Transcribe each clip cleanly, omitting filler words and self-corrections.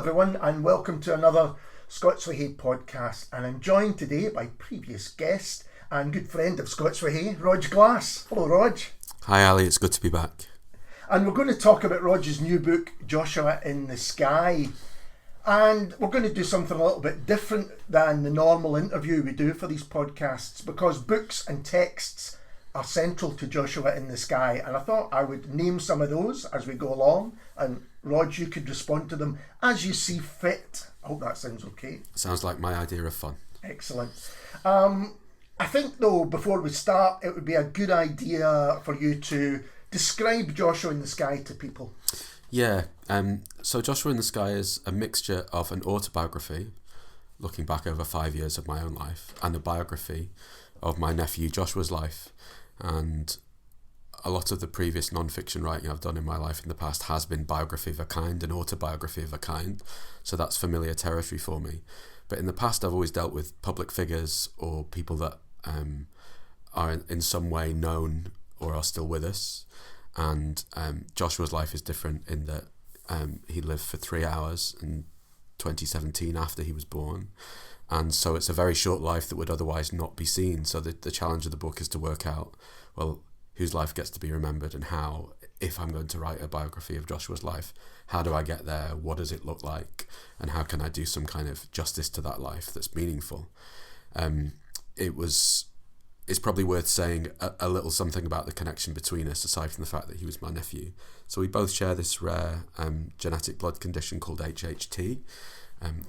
everyone, and welcome to another Scots Way Hay podcast. And I'm joined today by previous guest and good friend of Scots Way Hay, Rodge Glass. Hello, Rodge. Hi, Ali. It's good to be back. And we're going to talk about Rodge's new book, Joshua in the Sky. And we're going to do something a little bit different than the normal interview we do for these podcasts, because books and texts are central to Joshua in the Sky. And I thought I would name some of those as we go along. And Rodge, you could respond to them as you see fit. I hope that sounds okay. Sounds like my idea of fun. Excellent. I think, though, before we start, it would be a good idea for you to describe Joshua in the Sky to people. Yeah. So Joshua in the Sky is a mixture of an autobiography, looking back over 5 years of my own life, and a biography of my nephew Joshua's life. And a lot of the previous non-fiction writing I've done in my life in the past has been biography of a kind, an autobiography of a kind. So that's familiar territory for me. But in the past, I've always dealt with public figures or people that are in some way known or are still with us. And Joshua's life is different in that he lived for 3 hours in 2017 after he was born. And so it's a very short life that would otherwise not be seen. So the challenge of the book is to work out, well, whose life gets to be remembered and how, if I'm going to write a biography of Joshua's life, how do I get there? What does it look like? And how can I do some kind of justice to that life that's meaningful? It's probably worth saying a little something about the connection between us, aside from the fact that he was my nephew. So we both share this rare genetic blood condition called HHT,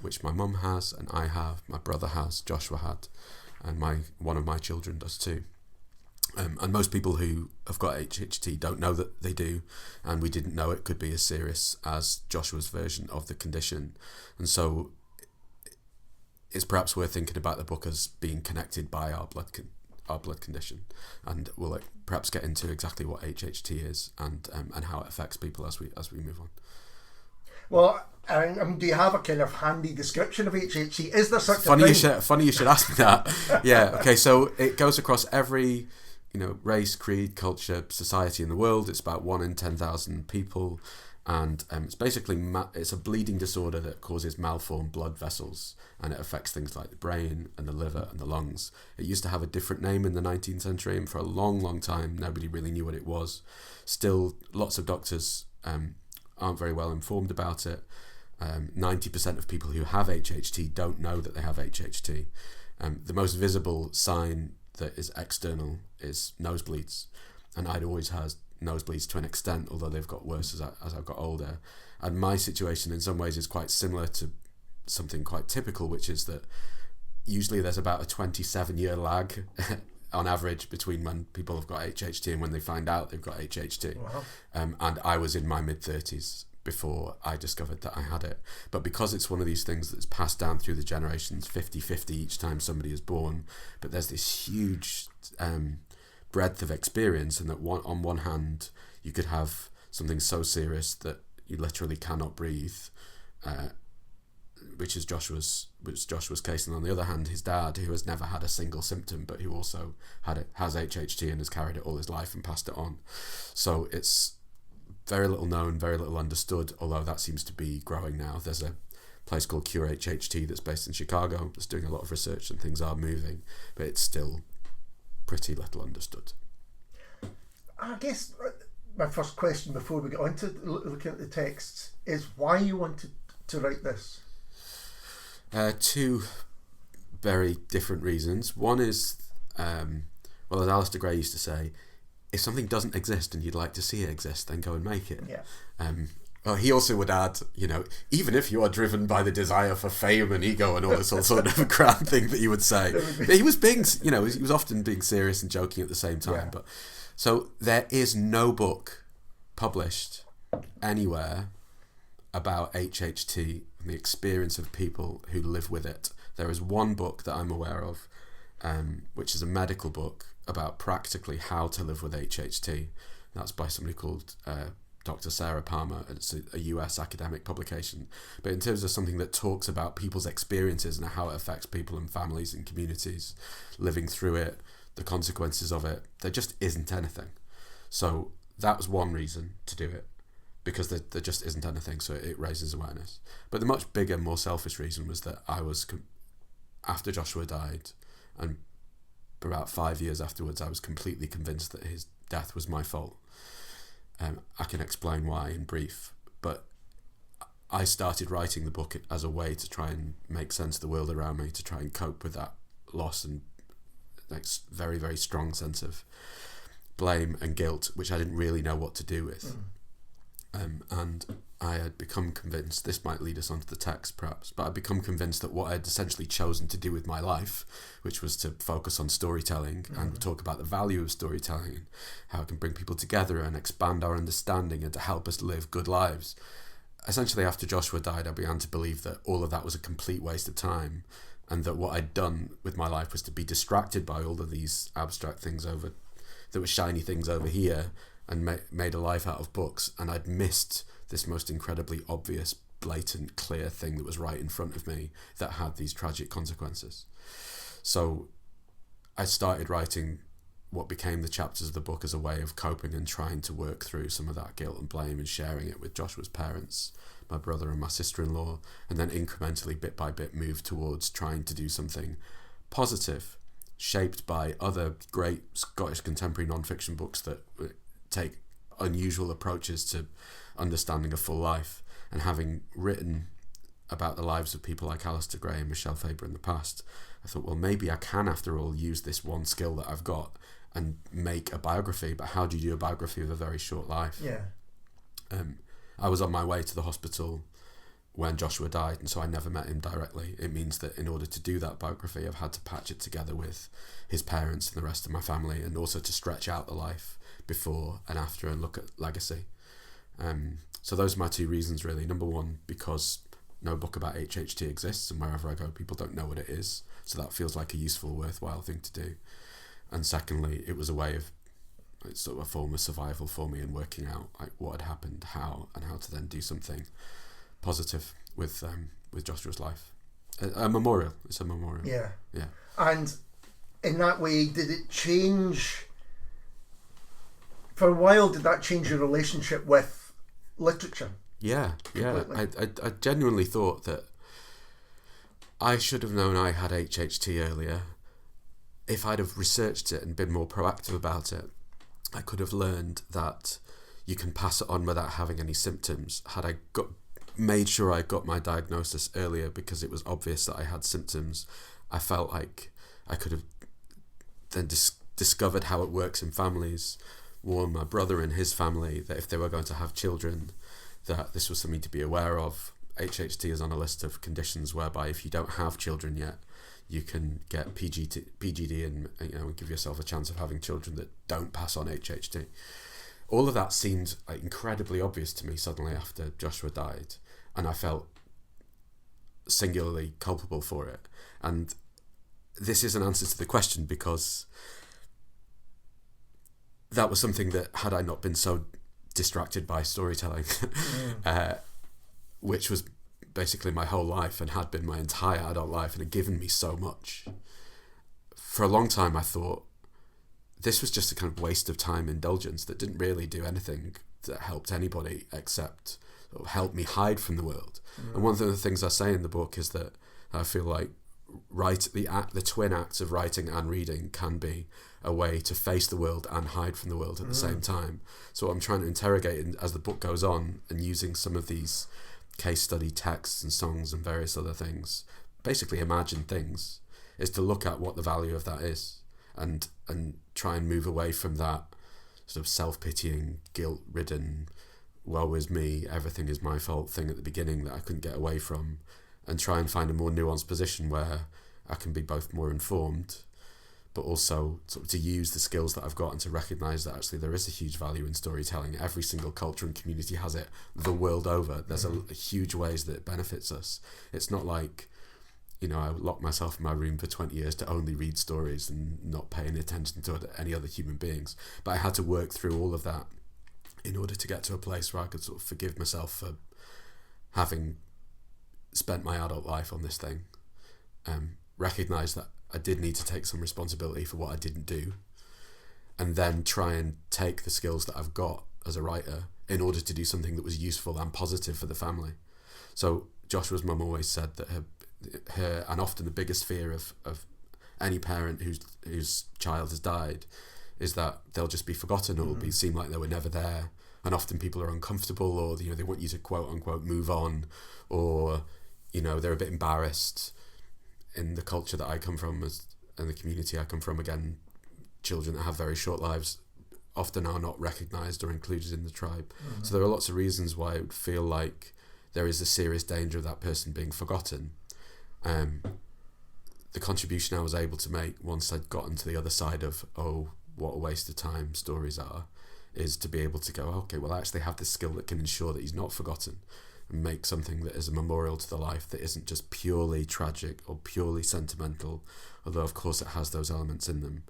which my mum has and I have, my brother has, Joshua had, and one of my children does too. And most people who have got HHT don't know that they do, and we didn't know it could be as serious as Joshua's version of the condition. And so it's perhaps worth thinking about the book as being connected by our blood condition, and we'll perhaps get into exactly what HHT is and how it affects people as we move on. Well, do you have a kind of handy description of HHT? Is there such a thing? Funny you should ask me that. Yeah. Okay. So it goes across every race, creed, culture, society in the world. It's about 1 in 10,000 people, and it's basically it's a bleeding disorder that causes malformed blood vessels, and it affects things like the brain and the liver and the lungs. It used to have a different name in the 19th century, and for a long time nobody really knew what it was. Still, lots of doctors aren't very well informed about it. 90% of people who have HHT don't know that they have HHT. The most visible sign that is external is nosebleeds, and I'd always had nosebleeds to an extent, although they've got worse as I've got older. And my situation in some ways is quite similar to something quite typical, which is that usually there's about a 27-year lag on average between when people have got HHT and when they find out they've got HHT. Wow. And I was in my mid-30s before I discovered that I had it. But because it's one of these things that's passed down through the generations, 50-50 each time somebody is born, but there's this huge breadth of experience, and that on one hand you could have something so serious that you literally cannot breathe, which is Joshua's case, and on the other hand his dad, who has never had a single symptom but who also has HHT and has carried it all his life and passed it on. So it's very little known, very little understood, although that seems to be growing now. There's a place called Cure HHT that's based in Chicago that's doing a lot of research, and things are moving, but it's still pretty little understood. I guess my first question before we get on to looking at the texts is why you wanted to write this. Two very different reasons. One is, as Alasdair used to say, if something doesn't exist and you'd like to see it exist, then go and make it. Yeah. Well, he also would add, even if you are driven by the desire for fame and ego and all this sort of grand thing that he would say. But he was being, he was often being serious and joking at the same time. Yeah. But so there is no book published anywhere about HHT and the experience of people who live with it. There is one book that I'm aware of, which is a medical book about practically how to live with HHT. That's by somebody called Dr. Sarah Palmer. It's a US academic publication. But in terms of something that talks about people's experiences and how it affects people and families and communities living through it, the consequences of it, there just isn't anything. So that was one reason to do it. because there just isn't anything, so it raises awareness. But the much bigger, more selfish reason was that I was, after Joshua died, and about 5 years afterwards, I was completely convinced that his death was my fault. I can explain why in brief, but I started writing the book as a way to try and make sense of the world around me, to try and cope with that loss and like very, very strong sense of blame and guilt, which I didn't really know what to do with. And I had become convinced, this might lead us onto the text perhaps, but I'd become convinced that what I had essentially chosen to do with my life, which was to focus on storytelling and talk about the value of storytelling and how it can bring people together and expand our understanding and to help us live good lives. Essentially, after Joshua died, I began to believe that all of that was a complete waste of time, and that what I'd done with my life was to be distracted by all of these abstract things that were shiny things over here, and made a life out of books, and I'd missed this most incredibly obvious, blatant, clear thing that was right in front of me that had these tragic consequences. So I started writing what became the chapters of the book as a way of coping and trying to work through some of that guilt and blame and sharing it with Joshua's parents, my brother and my sister-in-law, and then incrementally, bit by bit, move towards trying to do something positive, shaped by other great Scottish contemporary non-fiction books that take unusual approaches to understanding a full life. And having written about the lives of people like Alasdair Gray and Michel Faber in the past, I thought, well, maybe I can, after all, use this one skill that I've got and make a biography. But how do you do a biography of a very short life? Yeah. I was on my way to the hospital when Joshua died, and so I never met him directly. It means that in order to do that biography, I've had to patch it together with his parents and the rest of my family, and also to stretch out the life before and after and look at legacy. So those are my two reasons, really. Number one, because no book about HHT exists, and wherever I go, people don't know what it is, so that feels like a useful, worthwhile thing to do. And secondly, it was a way of, it's sort of a form of survival for me in working out like what had happened, how to then do something positive with Joshua's life. A memorial. It's a memorial. Yeah. Yeah. And in that way, did it change? For a while, did that change your relationship with literature? Yeah. I genuinely thought that I should have known I had HHT earlier. If I'd have researched it and been more proactive about it, I could have learned that you can pass it on without having any symptoms. Had I made sure I got my diagnosis earlier because it was obvious that I had symptoms, I felt like I could have then discovered how it works in families, warned my brother and his family that if they were going to have children, that this was something to be aware of. HHT is on a list of conditions whereby if you don't have children yet, you can get PGD and give yourself a chance of having children that don't pass on HHT. All of that seemed like incredibly obvious to me suddenly after Joshua died, and I felt singularly culpable for it. And this is an answer to the question, because that was something that, had I not been so distracted by storytelling, which was basically my whole life and had been my entire adult life and had given me so much, for a long time I thought this was just a kind of waste of time indulgence that didn't really do anything that helped anybody except sort of help me hide from the world. And one of the things I say in the book is that I feel like the twin acts of writing and reading can be a way to face the world and hide from the world at the same time. So what I'm trying to interrogate as the book goes on, and using some of these case study texts and songs and various other things, basically imagined things, is to look at what the value of that is and try and move away from that sort of self-pitying, guilt-ridden, woe is me, everything is my fault thing at the beginning that I couldn't get away from, and try and find a more nuanced position where I can be both more informed, but also sort of to use the skills that I've got and to recognise that actually there is a huge value in storytelling. Every single culture and community has it the world over. There's a huge ways that it benefits us. It's not like, I locked myself in my room for 20 years to only read stories and not pay any attention to any other human beings. But I had to work through all of that in order to get to a place where I could sort of forgive myself for having spent my adult life on this thing. Recognise that I did need to take some responsibility for what I didn't do, and then try and take the skills that I've got as a writer, in order to do something that was useful and positive for the family. So Joshua's mum always said that her and often the biggest fear of any parent whose child has died is that they'll just be forgotten, or it'll seem like they were never there. And often people are uncomfortable, or they want you to quote unquote move on, or they're a bit embarrassed. In the culture that I come from, and the community I come from, again, children that have very short lives often are not recognised or included in the tribe. So there are lots of reasons why it would feel like there is a serious danger of that person being forgotten. The contribution I was able to make once I'd gotten to the other side of, oh, what a waste of time stories are, is to be able to go, okay, well, I actually have this skill that can ensure that he's not forgotten, and make something that is a memorial to the life that isn't just purely tragic or purely sentimental, although of course it has those elements in them,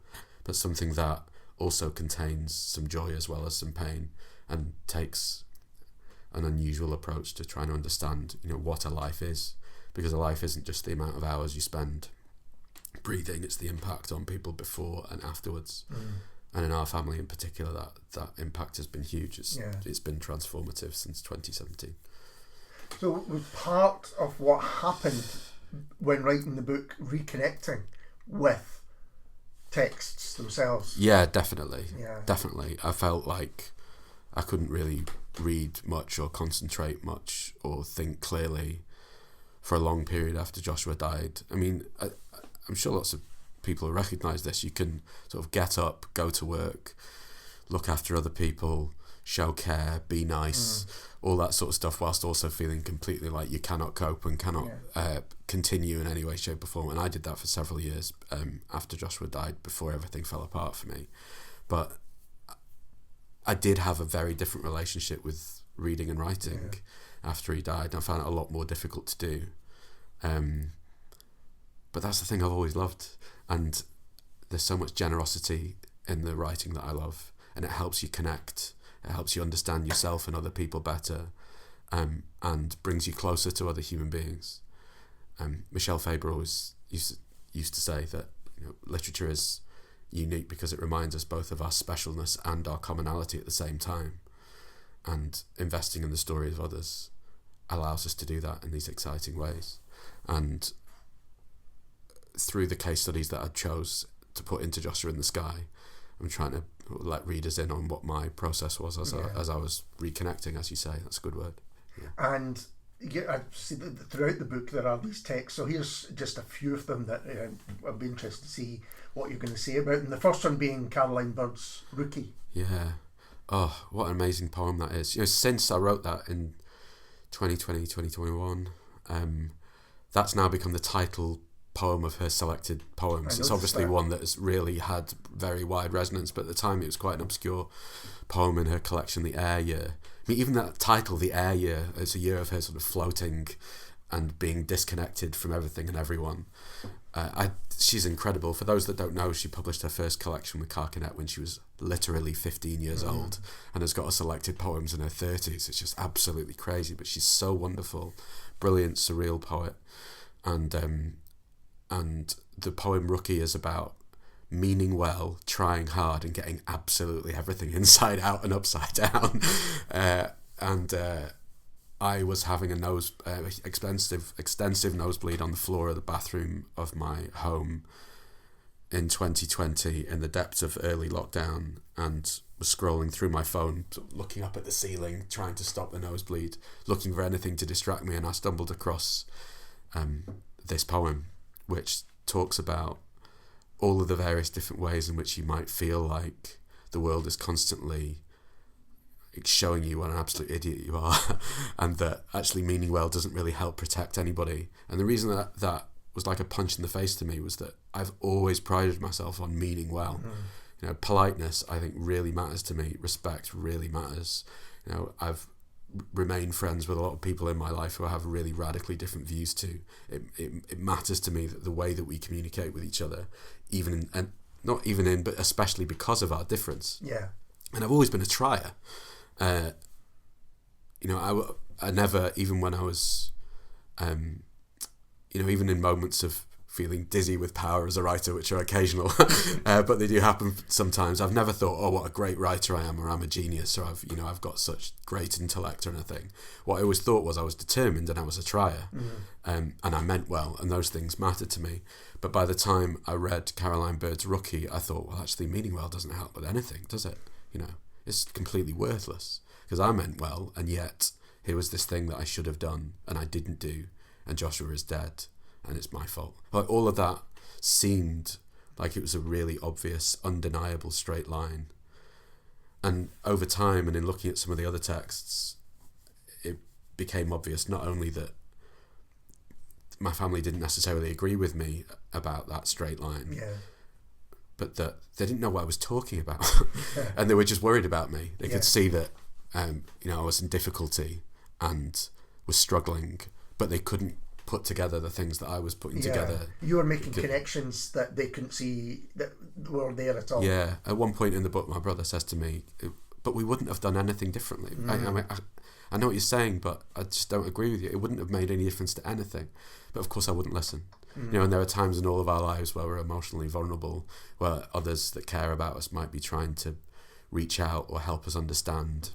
but something that also contains some joy as well as some pain, and takes an unusual approach to trying to understand, what a life is, because a life isn't just the amount of hours you spend breathing, it's the impact on people before and afterwards. And in our family in particular, that impact has been huge. It's been transformative since 2017. So was part of what happened when writing the book reconnecting with texts themselves? Yeah, definitely. Definitely. I felt like I couldn't really read much or concentrate much or think clearly for a long period after Joshua died. I mean, I'm sure lots of people will recognise this. You can sort of get up, go to work, look after other people, show care, be nice, all that sort of stuff, whilst also feeling completely like you cannot cope and cannot continue in any way, shape or form. And I did that for several years after Joshua died, before everything fell apart for me. But I did have a very different relationship with reading and writing after he died. I found it a lot more difficult to do. But that's the thing I've always loved. And there's so much generosity in the writing that I love, and it helps you connect. It helps you understand yourself and other people better, and brings you closer to other human beings. Michel Faber always used to say that literature is unique because it reminds us both of our specialness and our commonality at the same time. And investing in the stories of others allows us to do that in these exciting ways. And through the case studies that I chose to put into Joshua in the Sky, I'm trying to let readers in on what my process was as I was reconnecting, as you say. That's a good word. And I see that throughout the book there are these texts, so here's just a few of them that I'd be interested to see what you're going to say about. And the first one being Caroline Bird's Rookie. Yeah. Oh, what an amazing poem that is. Since I wrote that in 2020, 2021, that's now become the title poem of her selected poems. It's obviously one that has really had very wide resonance, but at the time it was quite an obscure poem in her collection, The Air Year. I mean, even that title, The Air Year, is a year of her sort of floating and being disconnected from everything and everyone. She's incredible. For those that don't know, she published her first collection with Carcanet when she was literally 15 years old, and has got her selected poems in her 30s. It's just absolutely crazy, but she's so wonderful, brilliant, surreal poet. And the poem Rookie is about meaning well, trying hard, and getting absolutely everything inside out and upside down. I was having extensive nosebleed on the floor of the bathroom of my home in 2020 in the depths of early lockdown, and was scrolling through my phone, looking up at the ceiling, trying to stop the nosebleed, looking for anything to distract me, and I stumbled across this poem, which talks about all of the various different ways in which you might feel like the world is constantly showing you what an absolute idiot you are, and that actually meaning well doesn't really help protect anybody. And the reason that was like a punch in the face to me was that I've always prided myself on meaning well. Politeness, I think, really matters to me. Respect really matters. I've remain friends with a lot of people in my life who I have really radically different views to. It matters to me that the way that we communicate with each other, but especially because of our difference. Yeah. And I've always been a trier. I never, even when I was, even in moments of feeling dizzy with power as a writer, which are occasional, but they do happen sometimes. I've never thought, oh, what a great writer I am, or I'm a genius, or I've got such great intellect or anything. What I always thought was I was determined and I was a trier, and I meant well, and those things mattered to me. But by the time I read Caroline Bird's Rookie, I thought, well, actually, meaning well doesn't help with anything, does it? It's completely worthless, because I meant well, and yet here was this thing that I should have done and I didn't do, and Joshua is dead, and it's my fault. Like, all of that seemed like it was a really obvious, undeniable straight line. And over time, and in looking at some of the other texts, it became obvious not only that my family didn't necessarily agree with me about that straight line, but that they didn't know what I was talking about. And they were just worried about me. They could see that I was in difficulty and was struggling, but they couldn't put together the things that I was putting together. You were making connections that they couldn't see that were there at all. Yeah. At one point in the book, my brother says to me, but we wouldn't have done anything differently. I know what you're saying, but I just don't agree with you. It wouldn't have made any difference to anything. But of course I wouldn't listen. And there are times in all of our lives where we're emotionally vulnerable, where others that care about us might be trying to reach out or help us understand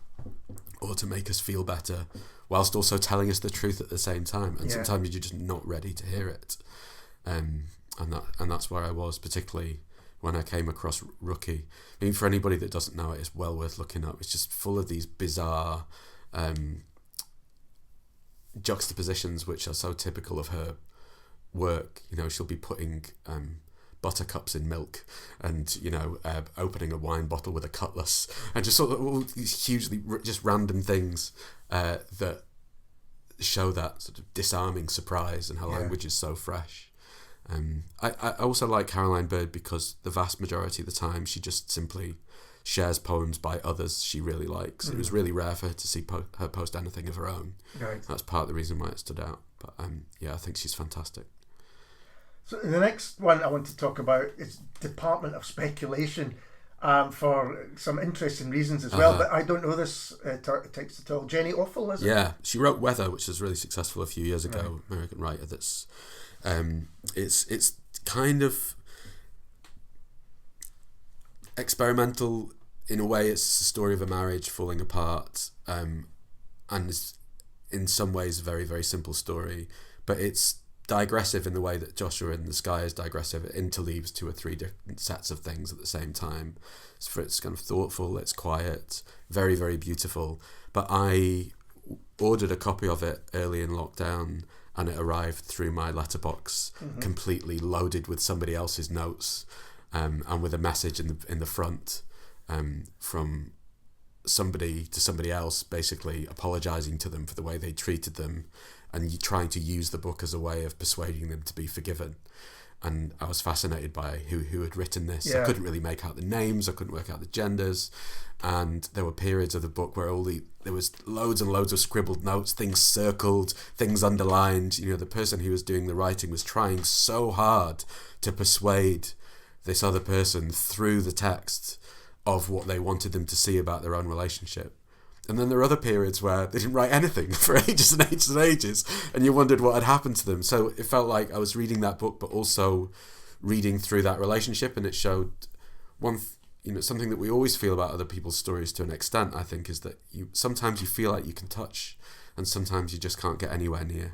or to make us feel better, whilst also telling us the truth at the same time. And sometimes you're just not ready to hear it. And that's where I was, particularly when I came across Rookie. I mean, for anybody that doesn't know it, it's well worth looking up. It's just full of these bizarre juxtapositions which are so typical of her work. She'll be putting buttercups in milk, and opening a wine bottle with a cutlass, and just sort of all these hugely just random things that show that sort of disarming surprise, and her language is so fresh. I also like Caroline Bird because the vast majority of the time she just simply shares poems by others she really likes. It was really rare for her to see her post anything of her own. Right. That's part of the reason why it stood out. But I think she's fantastic. So the next one I want to talk about is Department of Speculation, for some interesting reasons as well. But I don't know this text at all. Jenny Offill, is it? Yeah, she wrote Weather, which was really successful a few years ago. Right. American writer. That's it's kind of experimental in a way. It's a story of a marriage falling apart, and it's in some ways a very, very simple story, but it's digressive in the way that Joshua in the Sky is digressive. It interleaves 2 or 3 different sets of things at the same time. It's kind of thoughtful, it's quiet, very, very beautiful. But I ordered a copy of it early in lockdown, and it arrived through my letterbox, completely loaded with somebody else's notes, and with a message in the front from somebody to somebody else, basically apologising to them for the way they treated them, and trying to use the book as a way of persuading them to be forgiven. And I was fascinated by who had written this. I couldn't really make out the names, I couldn't work out the genders, and there were periods of the book where there was loads and loads of scribbled notes, things circled, things underlined. The person who was doing the writing was trying so hard to persuade this other person through the text of what they wanted them to see about their own relationship. And then there are other periods where they didn't write anything for ages and ages and ages, and you wondered what had happened to them. So it felt like I was reading that book, but also reading through that relationship, and it showed something that we always feel about other people's stories to an extent, I think, is that sometimes you feel like you can touch, and sometimes you just can't get anywhere near.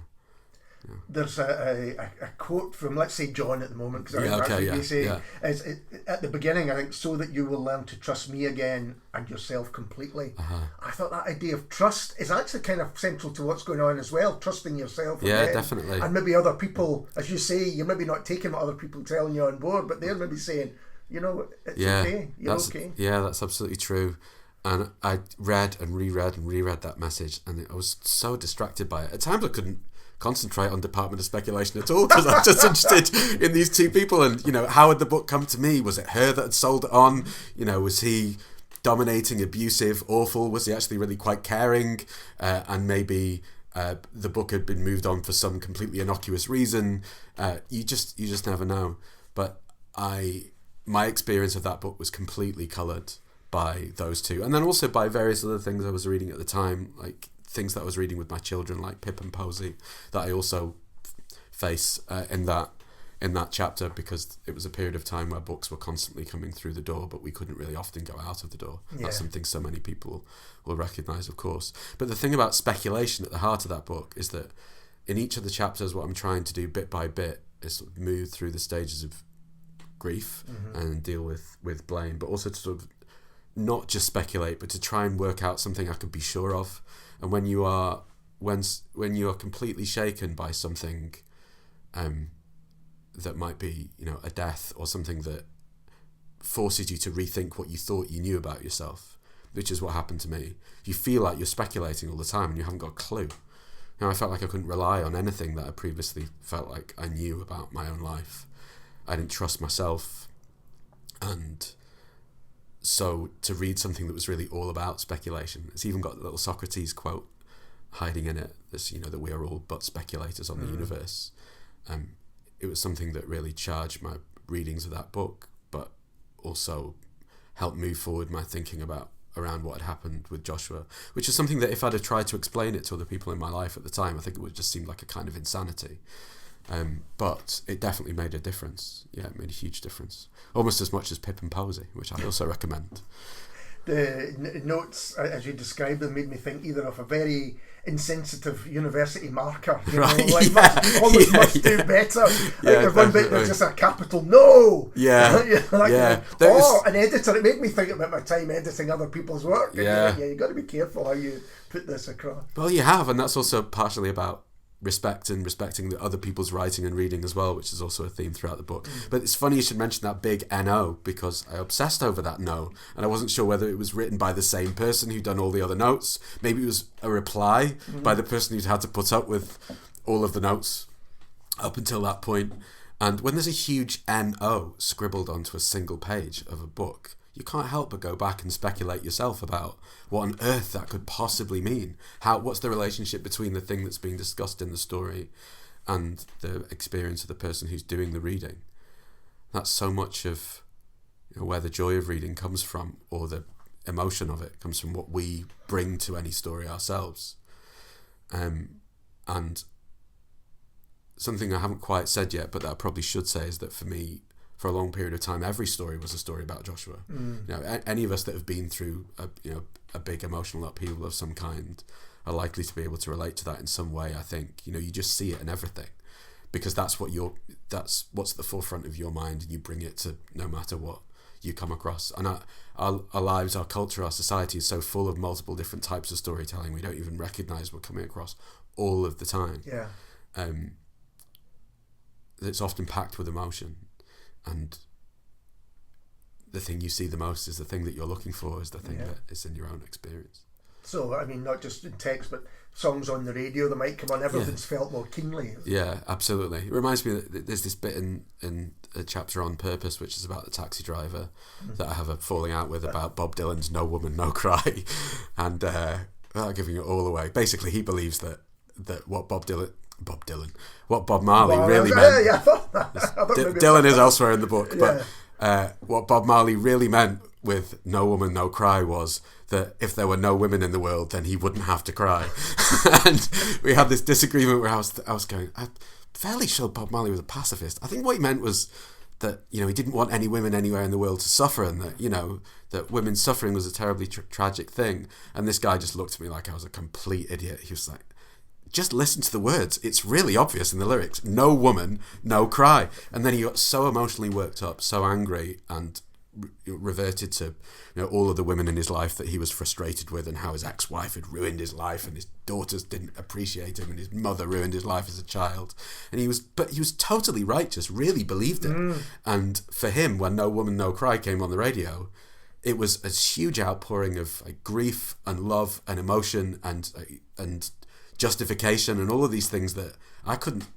Yeah. There's a quote from, let's say, John at the moment, because at the beginning, I think, so that you will learn to trust me again and yourself completely. I thought that idea of trust is actually kind of central to what's going on as well, trusting yourself again. Definitely. And maybe other people, as you say, you're maybe not taking what other people telling you on board, but they're maybe saying, it's okay, you're okay. Yeah, that's absolutely true. And I read and reread that message, and I was so distracted by it. At times I couldn't concentrate on Department of Speculation at all, because I was just interested in these 2 people, and how had the book come to me? Was it her that had sold it on? Was he dominating, abusive, awful? Was he actually really quite caring? And maybe the book had been moved on for some completely innocuous reason. You just never know. But my experience of that book was completely coloured by those 2, and then also by various other things I was reading at the time, like things that I was reading with my children, like Pip and Posy, that I also face in that in that chapter because it was a period of time where books were constantly coming through the door, but we couldn't really often go out of the door. Yeah. That's something so many people will recognise, of course. But the thing about speculation at the heart of that book is that in each of the chapters, what I'm trying to do bit by bit is sort of move through the stages of grief and deal with blame, but also to sort of not just speculate, but to try and work out something I could be sure of. And when you are completely shaken by something that might be, a death or something that forces you to rethink what you thought you knew about yourself, which is what happened to me. You feel like you're speculating all the time and you haven't got a clue. I felt like I couldn't rely on anything that I previously felt like I knew about my own life. I didn't trust myself. And so to read something that was really all about speculation, it's even got a little Socrates quote hiding in it, this, that we are all but speculators on the universe. It was something that really charged my readings of that book, but also helped move forward my thinking around what had happened with Joshua, which is something that if I'd have tried to explain it to other people in my life at the time, I think it would just seem like a kind of insanity. But it definitely made a difference. Yeah, it made a huge difference. Almost as much as Pip and Posy, which I also recommend. The notes, as you described them, made me think either of a very insensitive university marker, must do better. There's one bit there's just a capital no. Or an editor. It made me think about my time editing other people's work. And you've got to be careful how you put this across. Well, you have, and that's also partially about respect and respecting the other people's writing and reading as well, which is also a theme throughout the book. But it's funny you should mention that big NO, because I obsessed over that no, and I wasn't sure whether it was written by the same person who'd done all the other notes. Maybe it was a reply by the person who'd had to put up with all of the notes up until that point. And when there's a huge NO scribbled onto a single page of a book, you can't help but go back and speculate yourself about what on earth that could possibly mean. What's the relationship between the thing that's being discussed in the story and the experience of the person who's doing the reading? That's so much of where the joy of reading comes from, or the emotion of it comes from what we bring to any story ourselves. And something I haven't quite said yet, but that I probably should say, is that for me, for a long period of time, every story was a story about Joshua. Any of us that have been through a big emotional upheaval of some kind are likely to be able to relate to that in some way. I think you just see it in everything, because that's what's at the forefront of your mind, and you bring it to no matter what you come across. And our lives, our culture, our society is so full of multiple different types of storytelling, we don't even recognise we're coming across all of the time. It's often packed with emotion. And the thing you see the most is the thing that you're looking for, is the thing that is in your own experience. So, I mean, not just in text, but songs on the radio that might come on, everything's felt more keenly. Yeah, absolutely. It reminds me that there's this bit in a chapter on Purpose, which is about the taxi driver that I have a falling out with, about Bob Dylan's No Woman, No Cry. And without giving it all away, basically he believes that what what Bob Marley really meant. Dylan is elsewhere in the book, but what Bob Marley really meant with No Woman, No Cry was that if there were no women in the world, then he wouldn't have to cry. And we had this disagreement where I was going, I'm fairly sure Bob Marley was a pacifist. I think what he meant was that he didn't want any women anywhere in the world to suffer, and that that women's suffering was a terribly tragic thing. And this guy just looked at me like I was a complete idiot. He was like, just listen to the words. It's really obvious in the lyrics. No woman, no cry. And then he got so emotionally worked up, so angry, and reverted to all of the women in his life that he was frustrated with, and how his ex-wife had ruined his life, and his daughters didn't appreciate him, and his mother ruined his life as a child. And he was totally righteous, really believed it. And for him, when No Woman, No Cry came on the radio, it was a huge outpouring of grief and love and emotion and justification and all of these things that I couldn't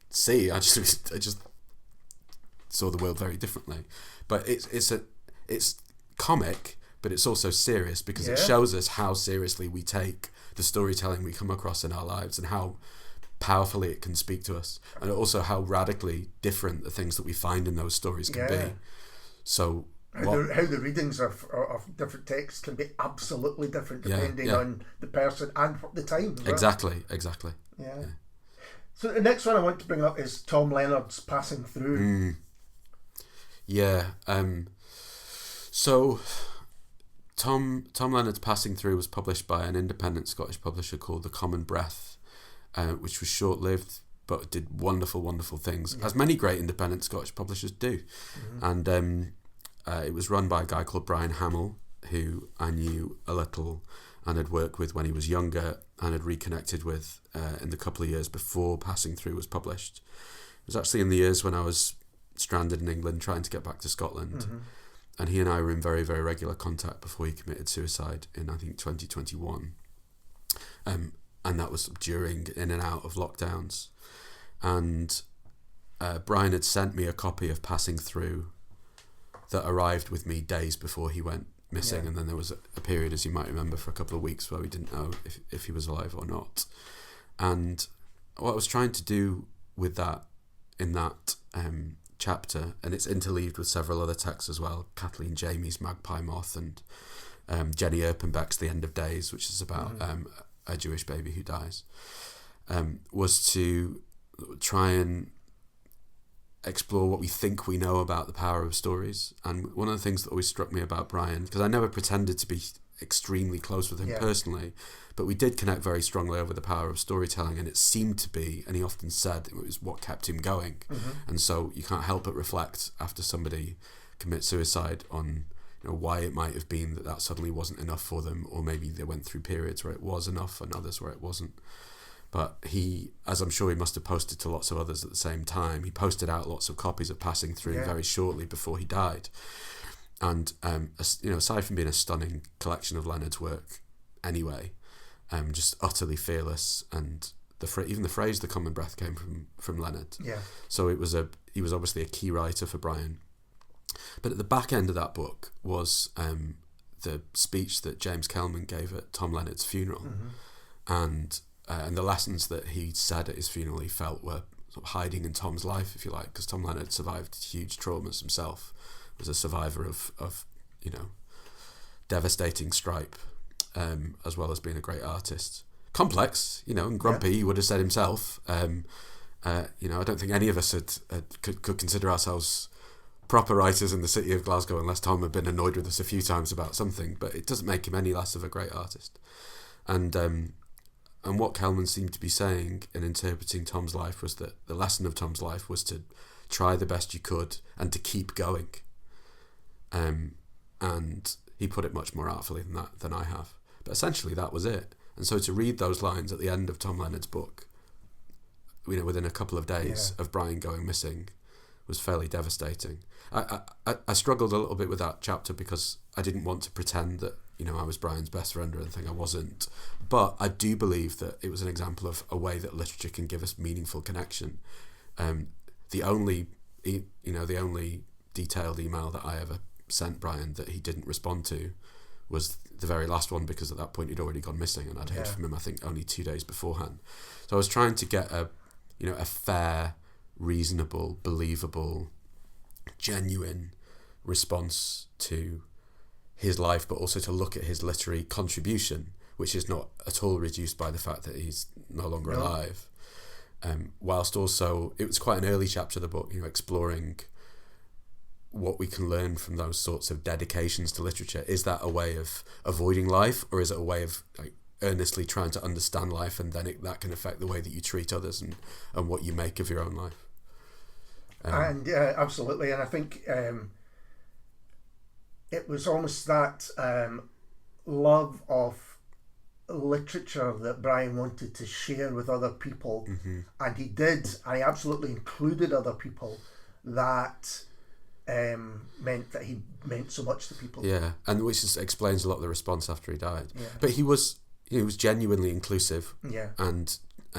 see. I just saw the world very differently. But it's comic, but it's also serious, because it shows us how seriously we take the storytelling we come across in our lives, and how powerfully it can speak to us, and also how radically different the things that we find in those stories can be. So how the readings of different texts can be absolutely different depending on the person and the time. Exactly. So the next one I want to bring up is Tom Leonard's Passing Through. Yeah. So Tom Leonard's Passing Through was published by an independent Scottish publisher called The Common Breath, which was short-lived but did wonderful, wonderful things, as many great independent Scottish publishers do. And it was run by a guy called Brian Hamill, who I knew a little and had worked with when he was younger and had reconnected with in the couple of years before Passing Through was published. It was actually in the years when I was stranded in England trying to get back to Scotland. And he and I were in very, very regular contact before he committed suicide in, I think, 2021. And that was during in and out of lockdowns. And Brian had sent me a copy of Passing Through that arrived with me days before he went missing. And then there was a period, as you might remember, for a couple of weeks where we didn't know if he was alive or not. And what I was trying to do with that, in that chapter, and it's interleaved with several other texts as well, Kathleen Jamie's Magpie Moth, and Jenny Erpenbeck's The End of Days, which is about a Jewish baby who dies, was to try and explore what we think we know about the power of stories. And one of the things that always struck me about Brian, because I never pretended to be extremely close with him personally, but we did connect very strongly over the power of storytelling, and it seemed to be, and he often said, it was what kept him going. And so you can't help but reflect after somebody commits suicide on, you know, why it might have been that suddenly wasn't enough for them, or maybe they went through periods where it was enough and others where it wasn't. But he, as I'm sure he must have posted to lots of others at the same time, he posted out lots of copies of Passing Through very shortly before he died. And aside from being a stunning collection of Leonard's work anyway, just utterly fearless, and even the phrase "the common breath" came from Leonard. So he was obviously a key writer for Brian. But at the back end of that book was the speech that James Kelman gave at Tom Leonard's funeral, and the lessons that he said at his funeral he felt were sort of hiding in Tom's life, if you like, because Tom Leonard survived huge traumas himself, was a survivor of devastating stripe, as well as being a great artist. Complex, and grumpy, he would have said himself. I don't think any of us could consider ourselves proper writers in the city of Glasgow unless Tom had been annoyed with us a few times about something, but it doesn't make him any less of a great artist. And what Kelman seemed to be saying in interpreting Tom's life was that the lesson of Tom's life was to try the best you could and to keep going. And he put it much more artfully than I have. But essentially that was it. And so to read those lines at the end of Tom Leonard's book, within a couple of days of Brian going missing, was fairly devastating. I struggled a little bit with that chapter because I didn't want to pretend that I was Brian's best friend or anything. I wasn't. But I do believe that it was an example of a way that literature can give us meaningful connection. The only detailed email that I ever sent Brian that he didn't respond to was the very last one, because at that point he'd already gone missing and I'd heard from him I think only 2 days beforehand. So I was trying to get a fair, reasonable, believable, genuine response to his life, but also to look at his literary contribution, which is not at all reduced by the fact that he's no longer alive. Whilst also, it was quite an early chapter of the book, exploring what we can learn from those sorts of dedications to literature. Is that a way of avoiding life, or is it a way of earnestly trying to understand life, and then that can affect the way that you treat others and what you make of your own life? Absolutely. And I think it was almost that love of literature that Brian wanted to share with other people, and he did, and he absolutely included other people. That meant that he meant so much to people. Yeah, and which explains a lot of the response after he died. Yeah. But he was genuinely inclusive, and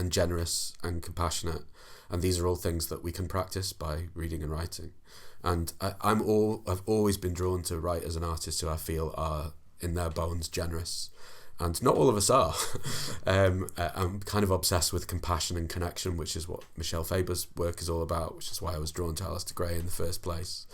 generous and compassionate, and these are all things that we can practice by reading and writing. And I've always been drawn to writers and artists who I feel are in their bones generous, and not all of us are. I'm kind of obsessed with compassion and connection, which is what Michel Faber's work is all about, which is why I was drawn to Alasdair Gray in the first place.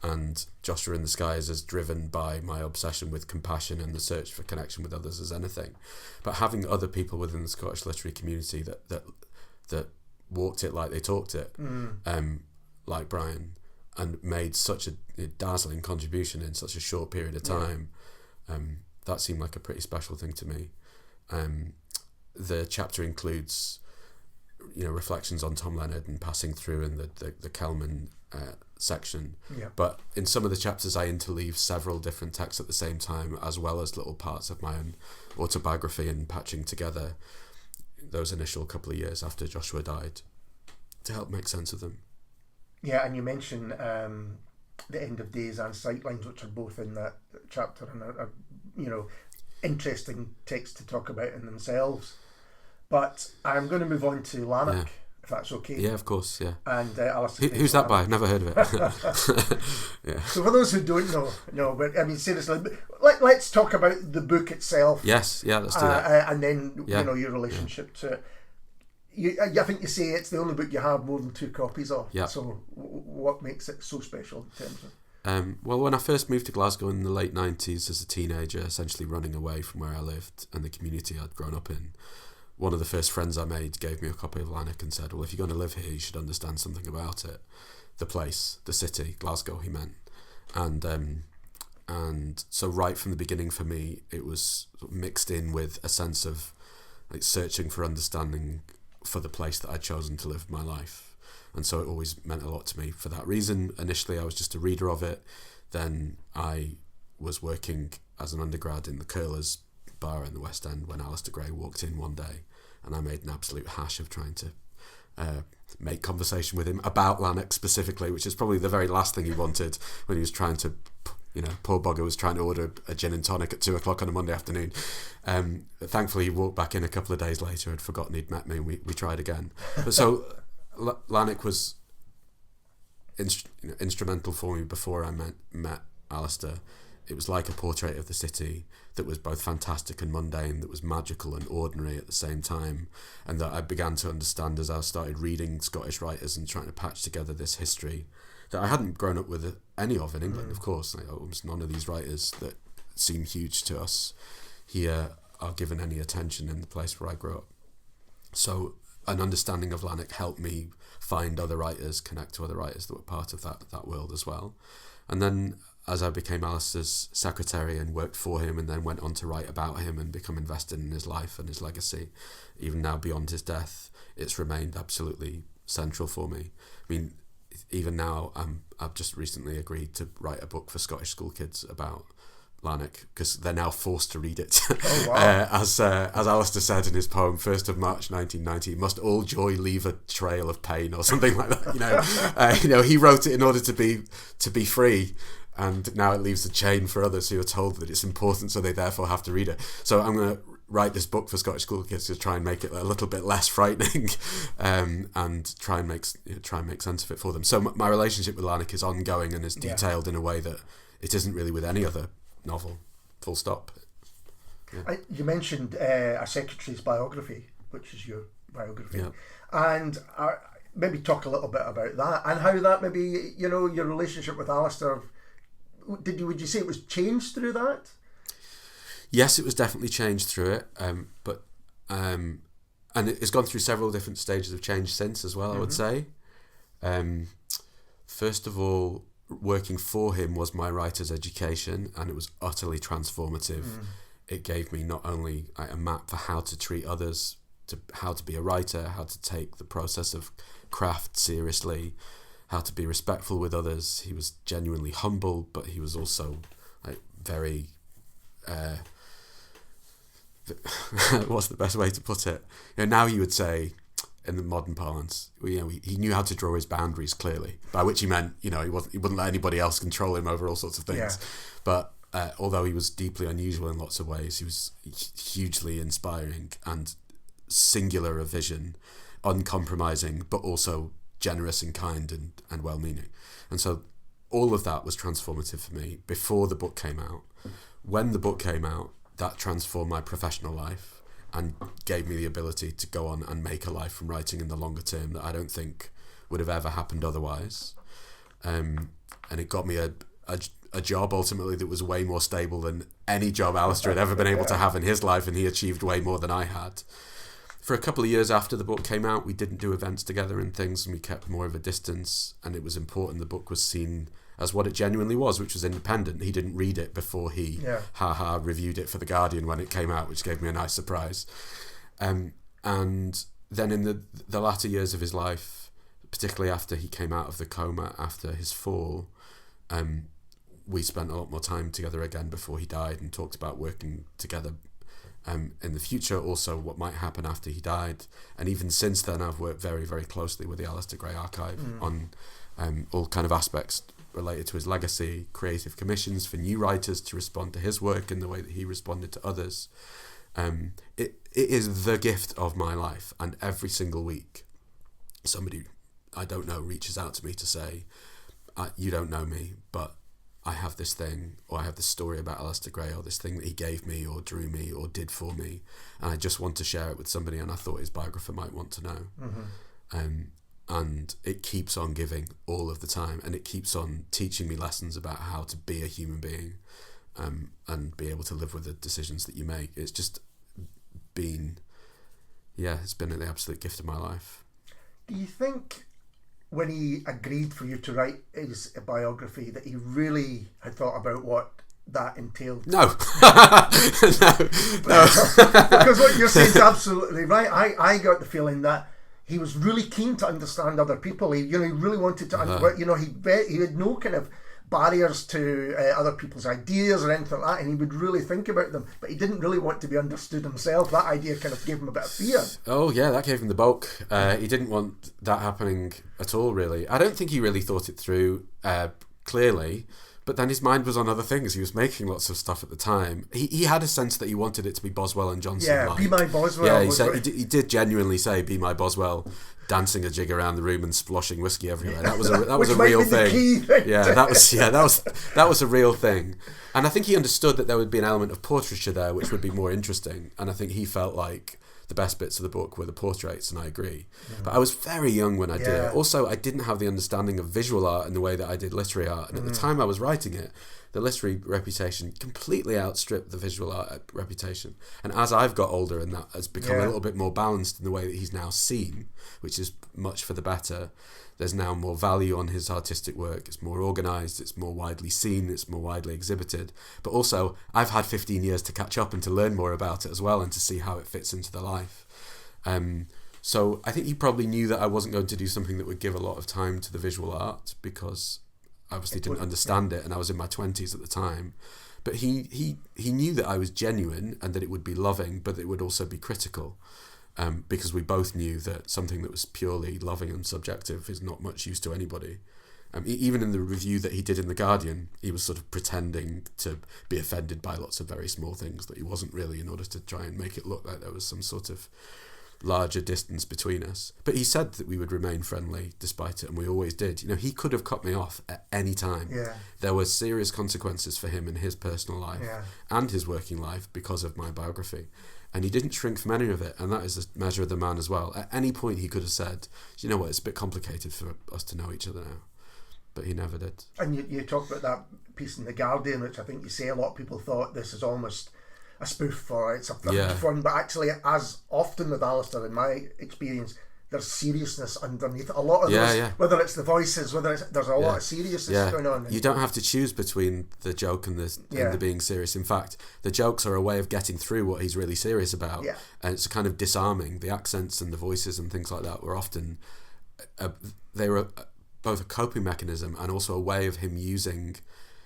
And Joshua in the Sky is as driven by my obsession with compassion and the search for connection with others as anything. But having other people within the Scottish literary community that walked it like they talked it, like Brian, and made such a dazzling contribution in such a short period of time. That seemed like a pretty special thing to me. The chapter includes, reflections on Tom Leonard and passing through in the Kelman section. Yeah. But in some of the chapters, I interleave several different texts at the same time, as well as little parts of my own autobiography, and patching together those initial couple of years after Joshua died to help make sense of them. Yeah, and you mention the End of Days and Sightlines, which are both in that chapter, and are interesting texts to talk about in themselves. But I'm going to move on to Lanark, if that's okay. Yeah, of course, yeah. And Alasdair. Who's that by? I've never heard of it. Yeah. So for those who don't know, but I mean, seriously, let's talk about the book itself. Yes, yeah, let's do that. And then, your relationship to it. I think you say it's the only book you have more than 2 copies of. Yeah. So what makes it so special in terms of... well, when I first moved to Glasgow in the late 90s as a teenager, essentially running away from where I lived and the community I'd grown up in, one of the first friends I made gave me a copy of Lanark and said, well, if you're going to live here, you should understand something about it. The place, the city, Glasgow, he meant. And so right from the beginning for me, it was mixed in with a sense of like searching for understanding for the place that I'd chosen to live my life. And so it always meant a lot to me for that reason. Initially, I was just a reader of it. Then I was working as an undergrad in the Curlers bar in the West End when Alasdair Gray walked in one day, and I made an absolute hash of trying to make conversation with him about Lanark specifically, which is probably the very last thing he wanted when he was trying to, poor bugger was trying to order a gin and tonic at 2:00 on a Monday afternoon. Thankfully, he walked back in a couple of days later, had forgotten he'd met me, and we tried again. But so Lanark was instrumental for me before I met Alasdair. It was like a portrait of the city that was both fantastic and mundane, that was magical and ordinary at the same time, and that I began to understand as I started reading Scottish writers and trying to patch together this history that I hadn't grown up with any of in England, of course. Like, almost none of these writers that seem huge to us here are given any attention in the place where I grew up. So an understanding of Lanark helped me find other writers, connect to other writers that were part of that world as well. And then as I became Alasdair's secretary and worked for him, and then went on to write about him and become invested in his life and his legacy, even now beyond his death, it's remained absolutely central for me. I mean, even now, I've just recently agreed to write a book for Scottish school kids about Lanark, because they're now forced to read it. Oh, wow. As Alasdair said in his poem, 1st of March 1990, must all joy leave a trail of pain, or something like that. He wrote it in order to be free, and now it leaves a chain for others who are told that it's important, so they therefore have to read it. So I'm going to write this book for Scottish school kids to try and make it a little bit less frightening, and try and make sense of it for them. So my relationship with Lanark is ongoing and is detailed in a way that it isn't really with any other novel, full stop. Yeah. You mentioned a secretary's biography, which is your biography, and maybe talk a little bit about that and how that maybe your relationship with Alasdair. Would you say it was changed through that? Yes, it was definitely changed through it, but and it's gone through several different stages of change since as well. I would say, first of all, working for him was my writer's education, and it was utterly transformative. It gave me not only a map for how to treat others, to how to be a writer, how to take the process of craft seriously, how to be respectful with others. He was genuinely humble, but he was also very what's the best way to put it? Now you would say, in the modern parlance, he knew how to draw his boundaries clearly, by which he meant, he wouldn't let anybody else control him over all sorts of things. Yeah. But although he was deeply unusual in lots of ways, he was hugely inspiring and singular of vision, uncompromising, but also generous and kind and well-meaning. And so all of that was transformative for me before the book came out. When the book came out, that transformed my professional life and gave me the ability to go on and make a life from writing in the longer term that I don't think would have ever happened otherwise. And it got me a job ultimately that was way more stable than any job Alasdair had ever been able to have in his life, and he achieved way more than I had. for a couple of years after the book came out, we didn't do events together and things, and we kept more of a distance, and it was important the book was seen as what it genuinely was, which was independent. He didn't read it before he reviewed it for The Guardian when it came out, which gave me a nice surprise. And then in the latter years of his life, particularly after he came out of the coma after his fall, we spent a lot more time together again before he died and talked about working together in the future, also what might happen after he died. And even since then, I've worked very, very closely with the Alasdair Gray Archive on all kind of aspects related to his legacy, creative commissions for new writers to respond to his work in the way that he responded to others. It is the gift of my life, and every single week somebody I don't know reaches out to me to say, you don't know me, but I have this thing, or I have this story about Alasdair Gray, or this thing that he gave me or drew me or did for me, and I just want to share it with somebody, and I thought his biographer might want to know. And it keeps on giving all of the time, and it keeps on teaching me lessons about how to be a human being, and be able to live with the decisions that you make. It's just been, it's been the absolute gift of my life. Do you think when he agreed for you to write his biography that he really had thought about what that entailed? No. No. Because what you're saying is absolutely right. I got the feeling that he was really keen to understand other people. He really wanted to. He had no kind of barriers to other people's ideas or anything like that, and he would really think about them. But he didn't really want to be understood himself. That idea kind of gave him a bit of fear. Oh yeah, that gave him the bulk. He didn't want that happening at all. Really, I don't think he really thought it through clearly. But then his mind was on other things. He was making lots of stuff at the time. He had a sense that he wanted it to be Boswell and Johnson. Yeah, be my Boswell. Yeah, he did genuinely say, "Be my Boswell," dancing a jig around the room and sploshing whiskey everywhere. That was a real thing. Yeah, that was a real thing. And I think he understood that there would be an element of portraiture there, which would be more interesting. And I think he felt like the best bits of the book were the portraits, and I agree. But I was very young when I did it. Also, I didn't have the understanding of visual art in the way that I did literary art. And at the time I was writing it, the literary reputation completely outstripped the visual art reputation. And as I've got older and that has become a little bit more balanced in the way that he's now seen, which is much for the better, there's now more value on his artistic work. It's more organised, it's more widely seen, it's more widely exhibited. But also, I've had 15 years to catch up and to learn more about it as well, and to see how it fits into the life. So I think he probably knew that I wasn't going to do something that would give a lot of time to the visual art, because I obviously didn't understand it, and I was in my 20s at the time. But he knew that I was genuine and that it would be loving, but it would also be critical. Because we both knew that something that was purely loving and subjective is not much use to anybody. Even in the review that he did in The Guardian, he was sort of pretending to be offended by lots of very small things that he wasn't really, in order to try and make it look like there was some sort of larger distance between us. But he said that we would remain friendly despite it, and we always did. He could have cut me off at any time. There were serious consequences for him in his personal life and his working life because of my biography. And he didn't shrink from any of it, and that is a measure of the man as well. At any point he could have said, you know what, it's a bit complicated for us to know each other now. But he never did. And you talked about that piece in The Guardian, which I think you say a lot of people thought this is almost a spoof, or it's a fun, but actually, as often with Alasdair, in my experience, there's seriousness underneath a lot of those, whether it's the voices, there's a lot of seriousness going on. You don't have to choose between the joke and the being serious. In fact, the jokes are a way of getting through what he's really serious about, and it's kind of disarming. The accents and the voices and things like that were often they were both a coping mechanism and also a way of him using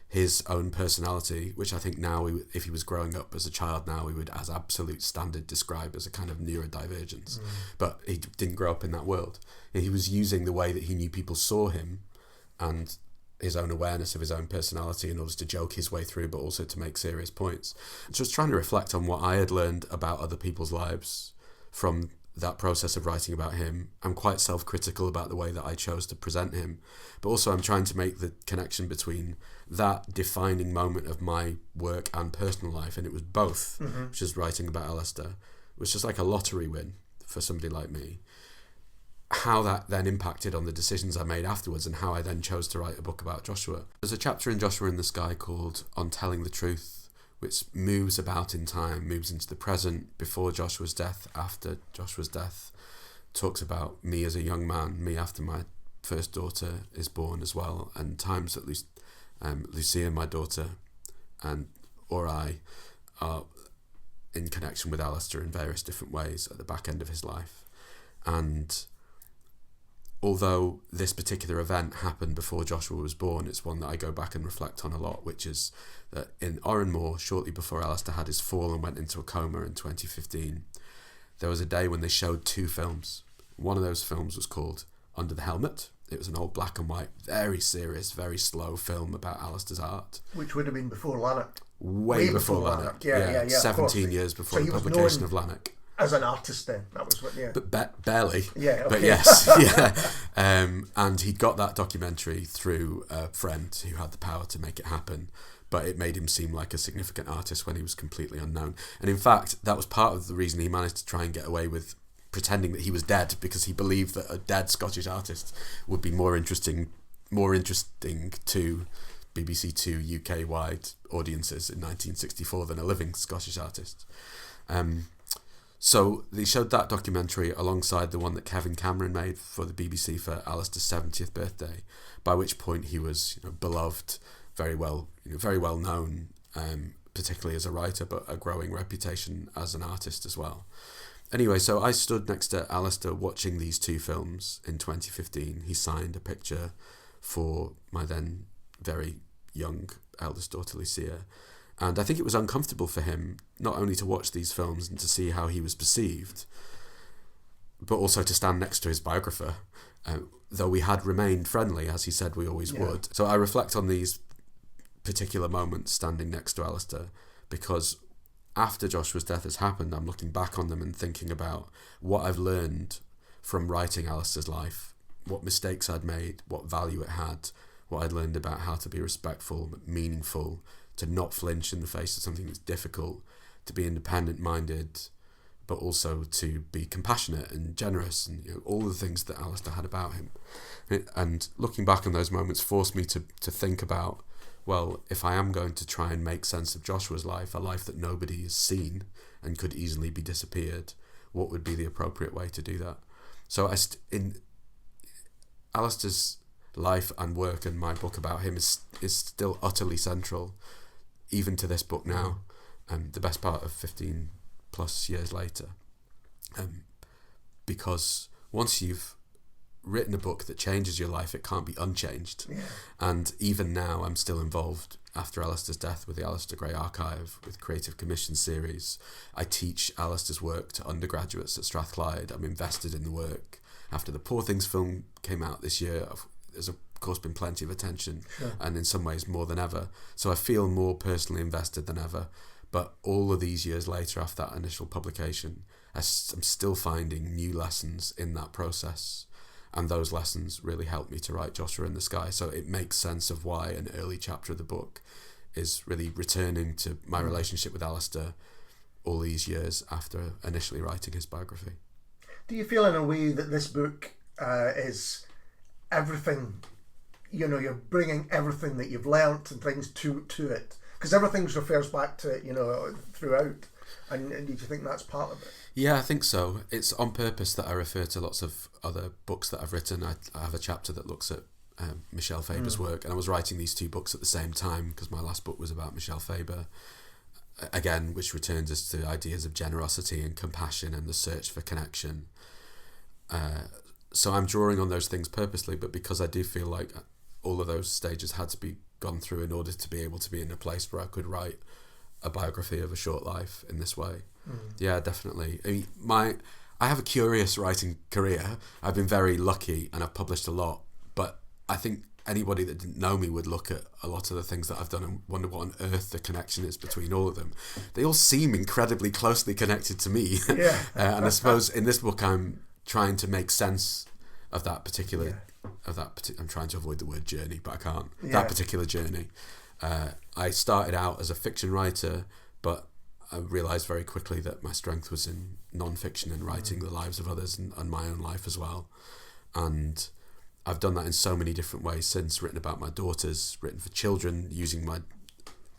his own personality, which I think now, if he was growing up as a child now, we would, as absolute standard, describe as a kind of neurodivergence. But he didn't grow up in that world. He was using the way that he knew people saw him and his own awareness of his own personality in order to joke his way through, but also to make serious points. Just trying to reflect on what I had learned about other people's lives from that process of writing about him. I'm quite self-critical about the way that I chose to present him, but also I'm trying to make the connection between that defining moment of my work and personal life, and it was both, which is writing about Alasdair, which is like a lottery win for somebody like me. How that then impacted on the decisions I made afterwards, and how I then chose to write a book about Joshua. There's a chapter in Joshua in the Sky called On Telling the Truth, which moves about in time, moves into the present, before Joshua's death, after Joshua's death, talks about me as a young man, me after my first daughter is born as well, and times at least Lucia, my daughter, or I are in connection with Alasdair in various different ways at the back end of his life. And although this particular event happened before Joshua was born, it's one that I go back and reflect on a lot, which is that in Oranmore, shortly before Alasdair had his fall and went into a coma in 2015, there was a day when they showed 2 films. One of those films was called Under the Helmet. It was an old black and white, very serious, very slow film about Alasdair's art. Which would have been before Lanark. Way before Lanark. Yeah, 17 years before the publication of Lanark. As an artist then, that was what, yeah. But barely. Yeah, okay. But yes, yeah. And he got that documentary through a friend who had the power to make it happen, but it made him seem like a significant artist when he was completely unknown. And in fact, that was part of the reason he managed to try and get away with pretending that he was dead, because he believed that a dead Scottish artist would be more interesting to BBC Two UK-wide audiences in 1964 than a living Scottish artist. So they showed that documentary alongside the one that Kevin Cameron made for the BBC for Alasdair's 70th birthday, by which point he was beloved, very well known, particularly as a writer, but a growing reputation as an artist as well. Anyway, so I stood next to Alasdair watching these 2 films in 2015. He signed a picture for my then very young eldest daughter, Lucia. And I think it was uncomfortable for him not only to watch these films and to see how he was perceived, but also to stand next to his biographer, though we had remained friendly, as he said we always would. So I reflect on these particular moments standing next to Alasdair, because after Joshua's death has happened, I'm looking back on them and thinking about what I've learned from writing Alasdair's life, what mistakes I'd made, what value it had, what I'd learned about how to be respectful, meaningful, to not flinch in the face of something that's difficult, to be independent-minded, but also to be compassionate and generous, and all the things that Alasdair had about him. And looking back on those moments forced me to think about, well, if I am going to try and make sense of Joshua's life, a life that nobody has seen and could easily be disappeared, what would be the appropriate way to do that? So in Alasdair's life and work, and my book about him is still utterly central, even to this book now, the best part of 15 plus years later. Because once you've written a book that changes your life, it can't be unchanged. Yeah. And even now I'm still involved after Alasdair's death with the Alasdair Gray Archive, with Creative Commission series. I teach Alasdair's work to undergraduates at Strathclyde. I'm invested in the work. After the Poor Things film came out this year, there's of course been plenty of attention, and in some ways more than ever. So I feel more personally invested than ever. But all of these years later, after that initial publication, I'm still finding new lessons in that process. And those lessons really helped me to write Joshua in the Sky. So it makes sense of why an early chapter of the book is really returning to my relationship with Alasdair all these years after initially writing his biography. Do you feel in a way that this book is everything, you're bringing everything that you've learnt and things to it? Because everything refers back to it, throughout. And do you think that's part of it? Yeah, I think so. It's on purpose that I refer to lots of other books that I've written. I have a chapter that looks at Michel Faber's work, and I was writing these 2 books at the same time because my last book was about Michel Faber, again, which returns us to ideas of generosity and compassion and the search for connection. So I'm drawing on those things purposely, but because I do feel like all of those stages had to be gone through in order to be able to be in a place where I could write a biography of a short life in this way. Yeah, definitely. I have a curious writing career. I've been very lucky and I've published a lot, but I think anybody that didn't know me would look at a lot of the things that I've done and wonder what on earth the connection is between all of them. They all seem incredibly closely connected to me. Yeah. And I suppose in this book I'm trying to make sense of that particular I'm trying to avoid the word journey, but I can't. Yeah. That particular journey. I started out as a fiction writer, but I realised very quickly that my strength was in non-fiction and writing the lives of others and my own life as well. And I've done that in so many different ways since, written about my daughters, written for children, using my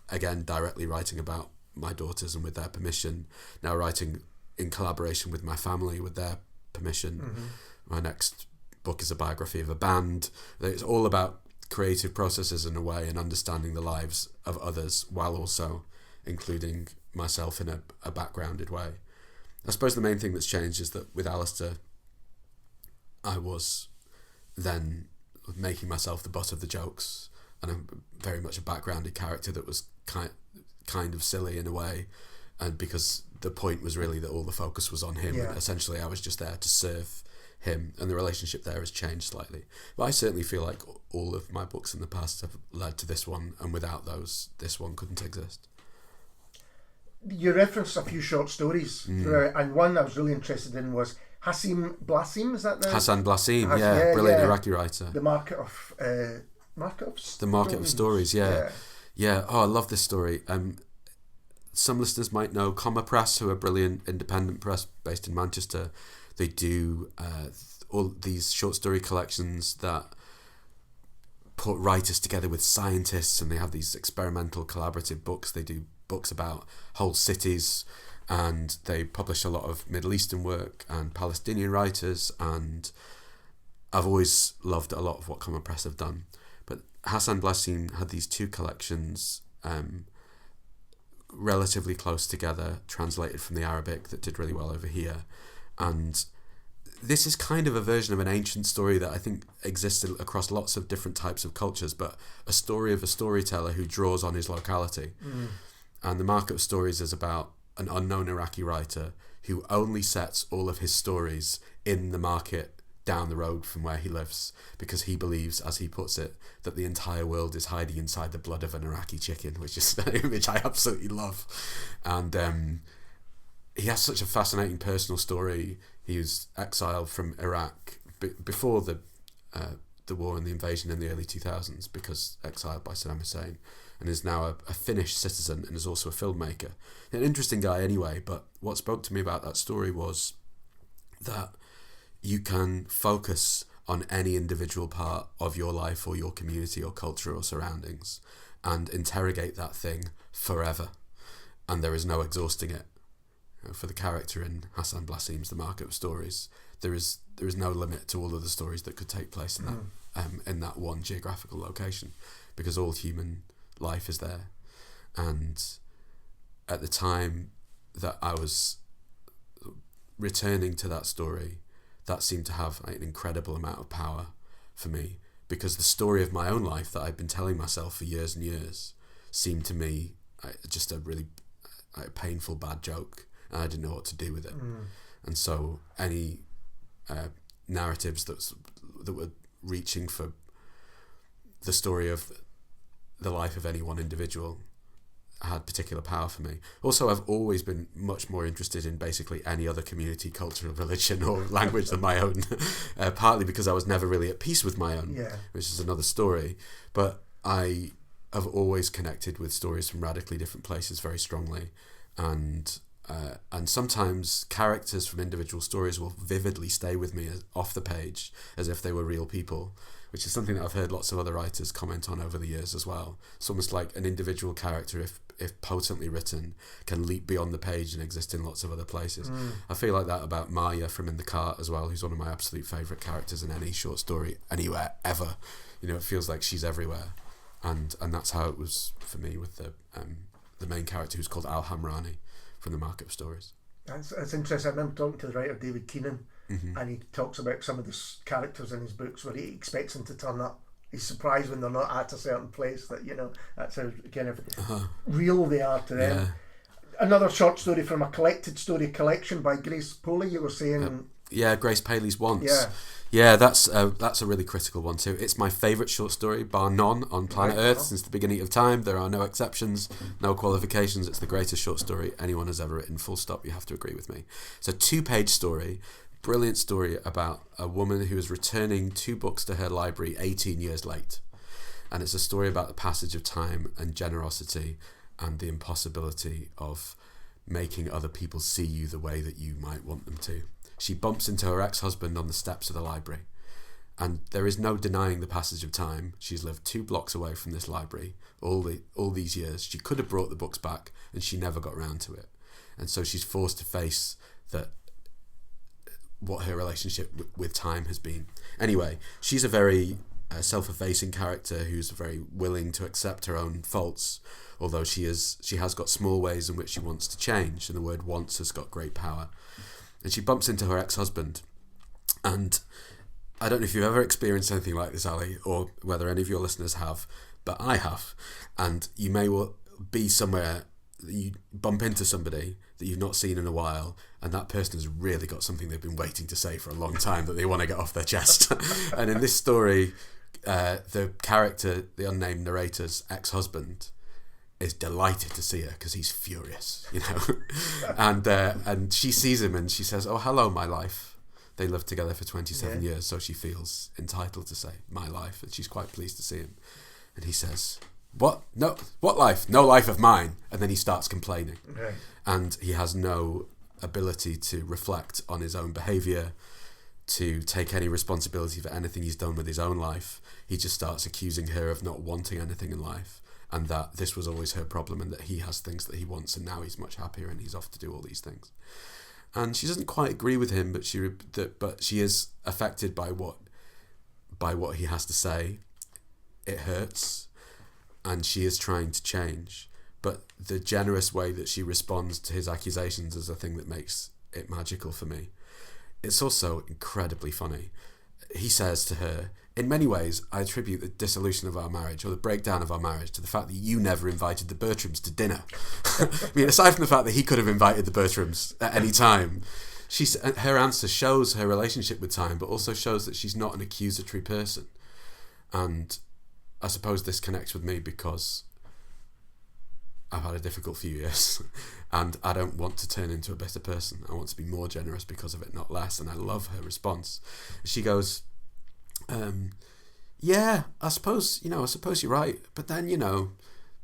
again, directly writing about my daughters and with their permission. Now writing in collaboration with my family with their permission. My next book is a biography of a band. It's all about creative processes in a way and understanding the lives of others while also including myself in a backgrounded way. I suppose the main thing that's changed is that with Alasdair, I was then making myself the butt of the jokes, and I'm very much a backgrounded character that was kind of silly in a way, and because the point was really that all the focus was on him. Yeah. Essentially, I was just there to serve him, and the relationship there has changed slightly. But I certainly feel like all of my books in the past have led to this one, and without those, this one couldn't exist. You referenced a few short stories throughout, and one I was really interested in was Hassan Blasim. Is that the Hassan Blasim? Brilliant Iraqi writer. The Market of Stories. Yeah. Oh, I love this story. Some listeners might know Comma Press, who are a brilliant independent press based in Manchester. They do all these short story collections that put writers together with scientists, and they have these experimental collaborative books. They do books about whole cities, and they publish a lot of Middle Eastern work and Palestinian writers, and I've always loved a lot of what Common Press have done. But Hassan Blasim had these two collections relatively close together, translated from the Arabic, that did really well over here. And this is kind of a version of an ancient story that I think existed across lots of different types of cultures, but a story of a storyteller who draws on his locality. And the Market of Stories is about an unknown Iraqi writer who only sets all of his stories in the market down the road from where he lives, because he believes, as he puts it, that the entire world is hiding inside the blood of an Iraqi chicken, which I absolutely love. And he has such a fascinating personal story. He was exiled from Iraq before the war and the invasion in the early 2000s, because exiled by Saddam Hussein, and is now a Finnish citizen and is also a filmmaker. An interesting guy anyway, but what spoke to me about that story was that you can focus on any individual part of your life or your community or culture or surroundings and interrogate that thing forever, and there is no exhausting it. For the character in Hassan Blasim's The Market of Stories, there is no limit to all of the stories that could take place in that one geographical location, because all human life is there. And at the time that I was returning to that story, that seemed to have an incredible amount of power for me, because the story of my own life that I'd been telling myself for years and years seemed to me just a really painful bad joke, and I didn't know what to do with it. And so any narratives that were reaching for the story of the life of any one individual had particular power for me. Also, I've always been much more interested in basically any other community, culture, religion or language than my own, partly because I was never really at peace with my own, which is another story. But I have always connected with stories from radically different places very strongly, and sometimes characters from individual stories will vividly stay with me off the page as if they were real people, which is something that I've heard lots of other writers comment on over the years as well. It's almost like an individual character, if potently written, can leap beyond the page and exist in lots of other places. I feel like that about Maya from In the Cart as well, who's one of my absolute favourite characters in any short story anywhere ever. It feels like she's everywhere, and that's how it was for me with the main character, who's called Al Hamrani from The Market of Stories. That's interesting. I remember talking to the writer David Keenan, and he talks about some of the characters in his books where he expects them to turn up. He's surprised when they're not at a certain place, that that's how kind of real they are to them. Another short story from a collected story collection by Grace Paley, you were saying. Grace Paley's Once. That's a really critical one too. It's my favourite short story, bar none, on planet Earth since the beginning of time. There are no exceptions, no qualifications. It's the greatest short story anyone has ever written, full stop. You have to agree with me. It's a 2-page story, brilliant story about a woman who is returning 2 books to her library 18 years late. And it's a story about the passage of time and generosity and the impossibility of making other people see you the way that you might want them to. She bumps into her ex-husband on the steps of the library, And there is no denying the passage of time. She's lived 2 blocks away from this library all these years. She could have brought the books back, and she never got round to it. And so she's forced to face what her relationship with time has been. Anyway, she's a very self-effacing character who's very willing to accept her own faults, although she has got small ways in which she wants to change, and the word wants has got great power. And she bumps into her ex-husband, and I don't know if you've ever experienced anything like this, Ali, or whether any of your listeners have, but I have. And you may well be somewhere that you bump into somebody that you've not seen in a while, and that person has really got something they've been waiting to say for a long time that they want to get off their chest. And in this story, the character, the unnamed narrator's ex-husband, is delighted to see her because he's furious, and she sees him and she says, "Oh, hello, my life." They lived together for 27 years, so she feels entitled to say "my life," and she's quite pleased to see him. And he says, "What? No, what life? No life of mine." And then he starts complaining, and he has no ability to reflect on his own behaviour, to take any responsibility for anything he's done with his own life. He just starts accusing her of not wanting anything in life, and that this was always her problem, and that he has things that he wants, and now he's much happier and he's off to do all these things. And she doesn't quite agree with him, but she is affected by what he has to say. It hurts, and she is trying to change. But the generous way that she responds to his accusations is a thing that makes it magical for me. It's also incredibly funny. He says to her, "In many ways, I attribute the dissolution of our marriage, or the breakdown of our marriage, to the fact that you never invited the Bertrams to dinner." I mean, aside from the fact that he could have invited the Bertrams at any time, her answer shows her relationship with time, but also shows that she's not an accusatory person. And I suppose this connects with me because I've had a difficult few years, and I don't want to turn into a better person. I want to be more generous because of it, not less. And I love her response. She goes, "Yeah, I suppose you're right. But then,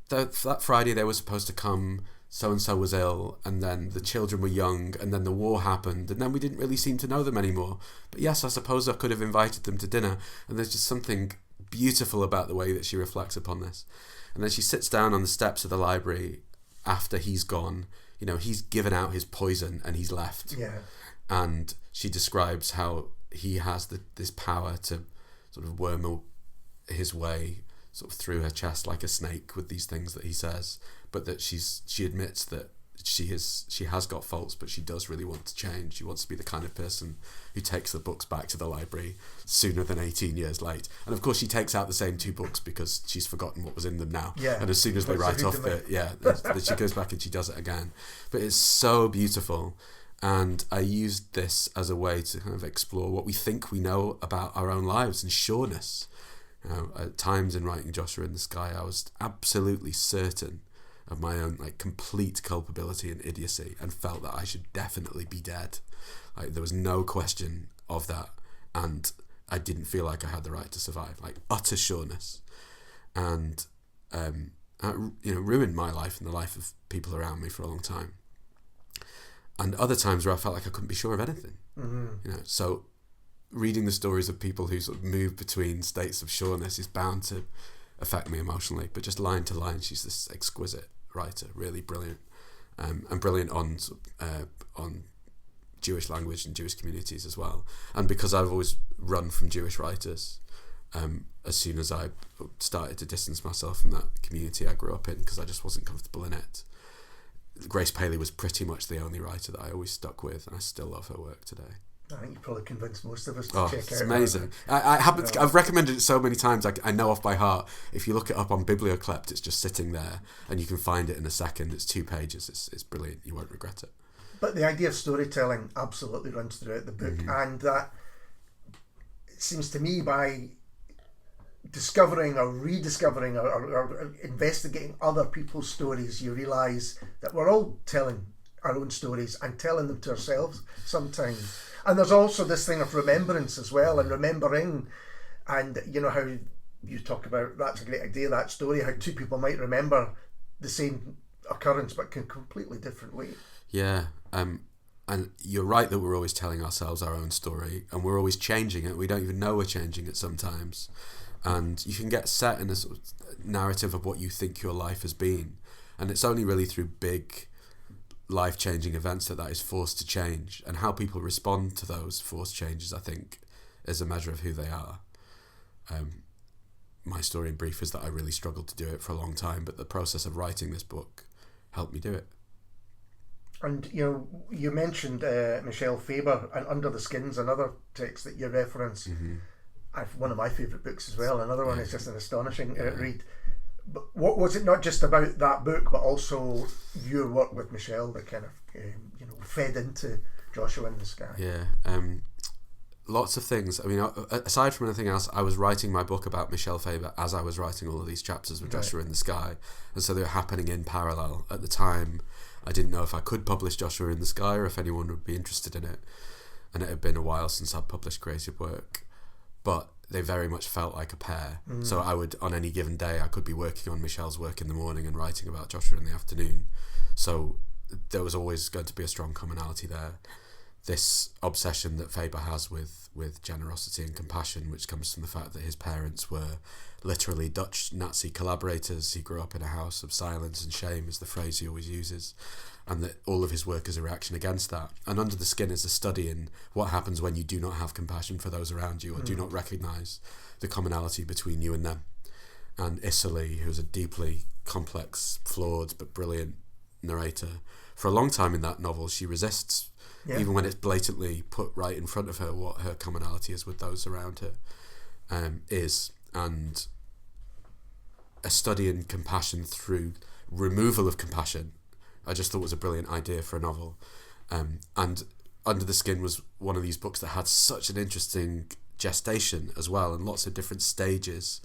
that Friday they were supposed to come, so-and-so was ill, and then the children were young, and then the war happened, and then we didn't really seem to know them anymore. But yes, I suppose I could have invited them to dinner." And there's just something beautiful about the way that she reflects upon this. And then she sits down on the steps of the library after he's gone. He's given out his poison and he's left. Yeah. And she describes how he has this power to sort of worm his way sort of through her chest like a snake with these things that he says, but that she admits that she has got faults, but she does really want to change. She wants to be the kind of person who takes the books back to the library sooner than 18 years late. And of course she takes out the same 2 books because she's forgotten what was in them now. Yeah. And as soon as they write off then she goes back and she does it again. But it's so beautiful. And I used this as a way to kind of explore what we think we know about our own lives and sureness. At times in writing Joshua in the Sky, I was absolutely certain of my own complete culpability and idiocy, and felt that I should definitely be dead. There was no question of that, and I didn't feel like I had the right to survive. Utter sureness, and ruined my life and the life of people around me for a long time. And other times where I felt like I couldn't be sure of anything. Mm-hmm. So reading the stories of people who sort of move between states of sureness is bound to affect me emotionally. But just line to line, she's this exquisite writer, really brilliant, and brilliant on Jewish language and Jewish communities as well. And because I've always run from Jewish writers, as soon as I started to distance myself from that community I grew up in, because I just wasn't comfortable in it, Grace Paley was pretty much the only writer that I always stuck with, and I still love her work today. I think you probably convinced most of us to check it's out. Amazing. I've recommended it so many times. I know off by heart. If you look it up on Biblioclept, it's just sitting there, and you can find it in a second. It's 2 pages. It's brilliant. You won't regret it. But the idea of storytelling absolutely runs throughout the book, and that it seems to me by discovering or rediscovering or investigating other people's stories, you realise that we're all telling our own stories and telling them to ourselves sometimes. And there's also this thing of remembrance as well, and remembering, and how you talk about, that's a great idea, that story, how 2 people might remember the same occurrence but in a completely different way. Yeah, And you're right that we're always telling ourselves our own story, and we're always changing it. We don't even know we're changing it sometimes. And you can get set in a sort of narrative of what you think your life has been. And it's only really through big life-changing events that is forced to change. And how people respond to those forced changes, I think, is a measure of who they are. My story in brief is that I really struggled to do it for a long time, but the process of writing this book helped me do it. And you mentioned Michel Faber, and Under the Skin's another text that you reference. Mm-hmm. One of my favourite books as well. Another one is just an astonishing read. But what was it, not just about that book, but also your work with Michel that kind of fed into Joshua in the Sky? Yeah, lots of things. I mean, aside from anything else, I was writing my book about Michel Faber as I was writing all of these chapters with Joshua in the Sky, and so they were happening in parallel. At the time, I didn't know if I could publish Joshua in the Sky or if anyone would be interested in it, and it had been a while since I'd published creative work, but they very much felt like a pair. So I would, on any given day, I could be working on Michel's work in the morning and writing about Joshua in the afternoon. So there was always going to be a strong commonality there. This obsession that Faber has with generosity and compassion, which comes from the fact that his parents were literally Dutch Nazi collaborators. He grew up in a house of silence and shame, is the phrase he always uses, and that all of his work is a reaction against that. And Under the Skin is a study in what happens when you do not have compassion for those around you, or do not recognise the commonality between you and them. And Isserley, who's a deeply complex, flawed but brilliant narrator, for a long time in that novel she resists, even when it's blatantly put right in front of her what her commonality is with those around her, and a study in compassion through removal of compassion, I just thought was a brilliant idea for a novel. And Under the Skin was one of these books that had such an interesting gestation as well, and lots of different stages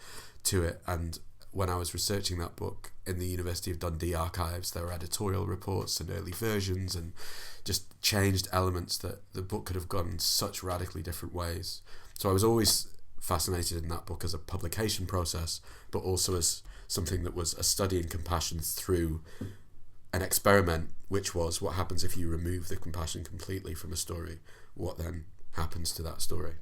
to it. And when I was researching that book in the University of Dundee archives, there were editorial reports and early versions, and just changed elements that the book could have gone in such radically different ways. So I was always fascinated in that book as a publication process, but also as something that was a study in compassion through an experiment, which was what happens if you remove the compassion completely from a story. What then happens to that story?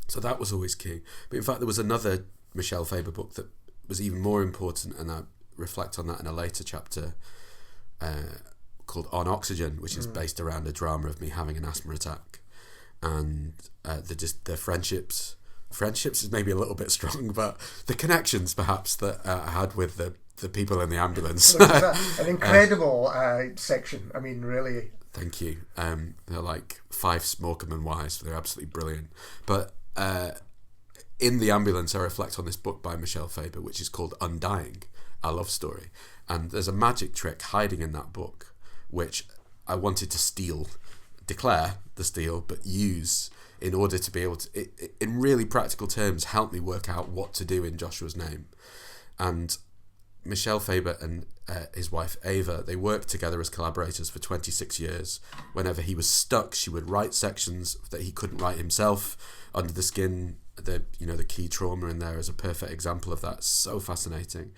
So that was always key. But in fact, there was another Michel Faber book that was even more important, and I reflect on that in a later chapter, called On Oxygen, which is based around a drama of me having an asthma attack, and the friendships is maybe a little bit strong, but the connections perhaps that I had with the people in the ambulance. An incredible section. I mean, really. Thank you. They're like 5 Morecambe wives. They're absolutely brilliant. But in the ambulance, I reflect on this book by Michel Faber, which is called Undying, a love story. And there's a magic trick hiding in that book, which I wanted to declare the steal, but use in order to be able to, in really practical terms, help me work out what to do in Joshua's name. And Michel Faber and his wife Ava, they worked together as collaborators for 26 years. Whenever he was stuck, she would write sections that he couldn't write himself. Under the Skin, the key trauma in there is a perfect example of that. So fascinating.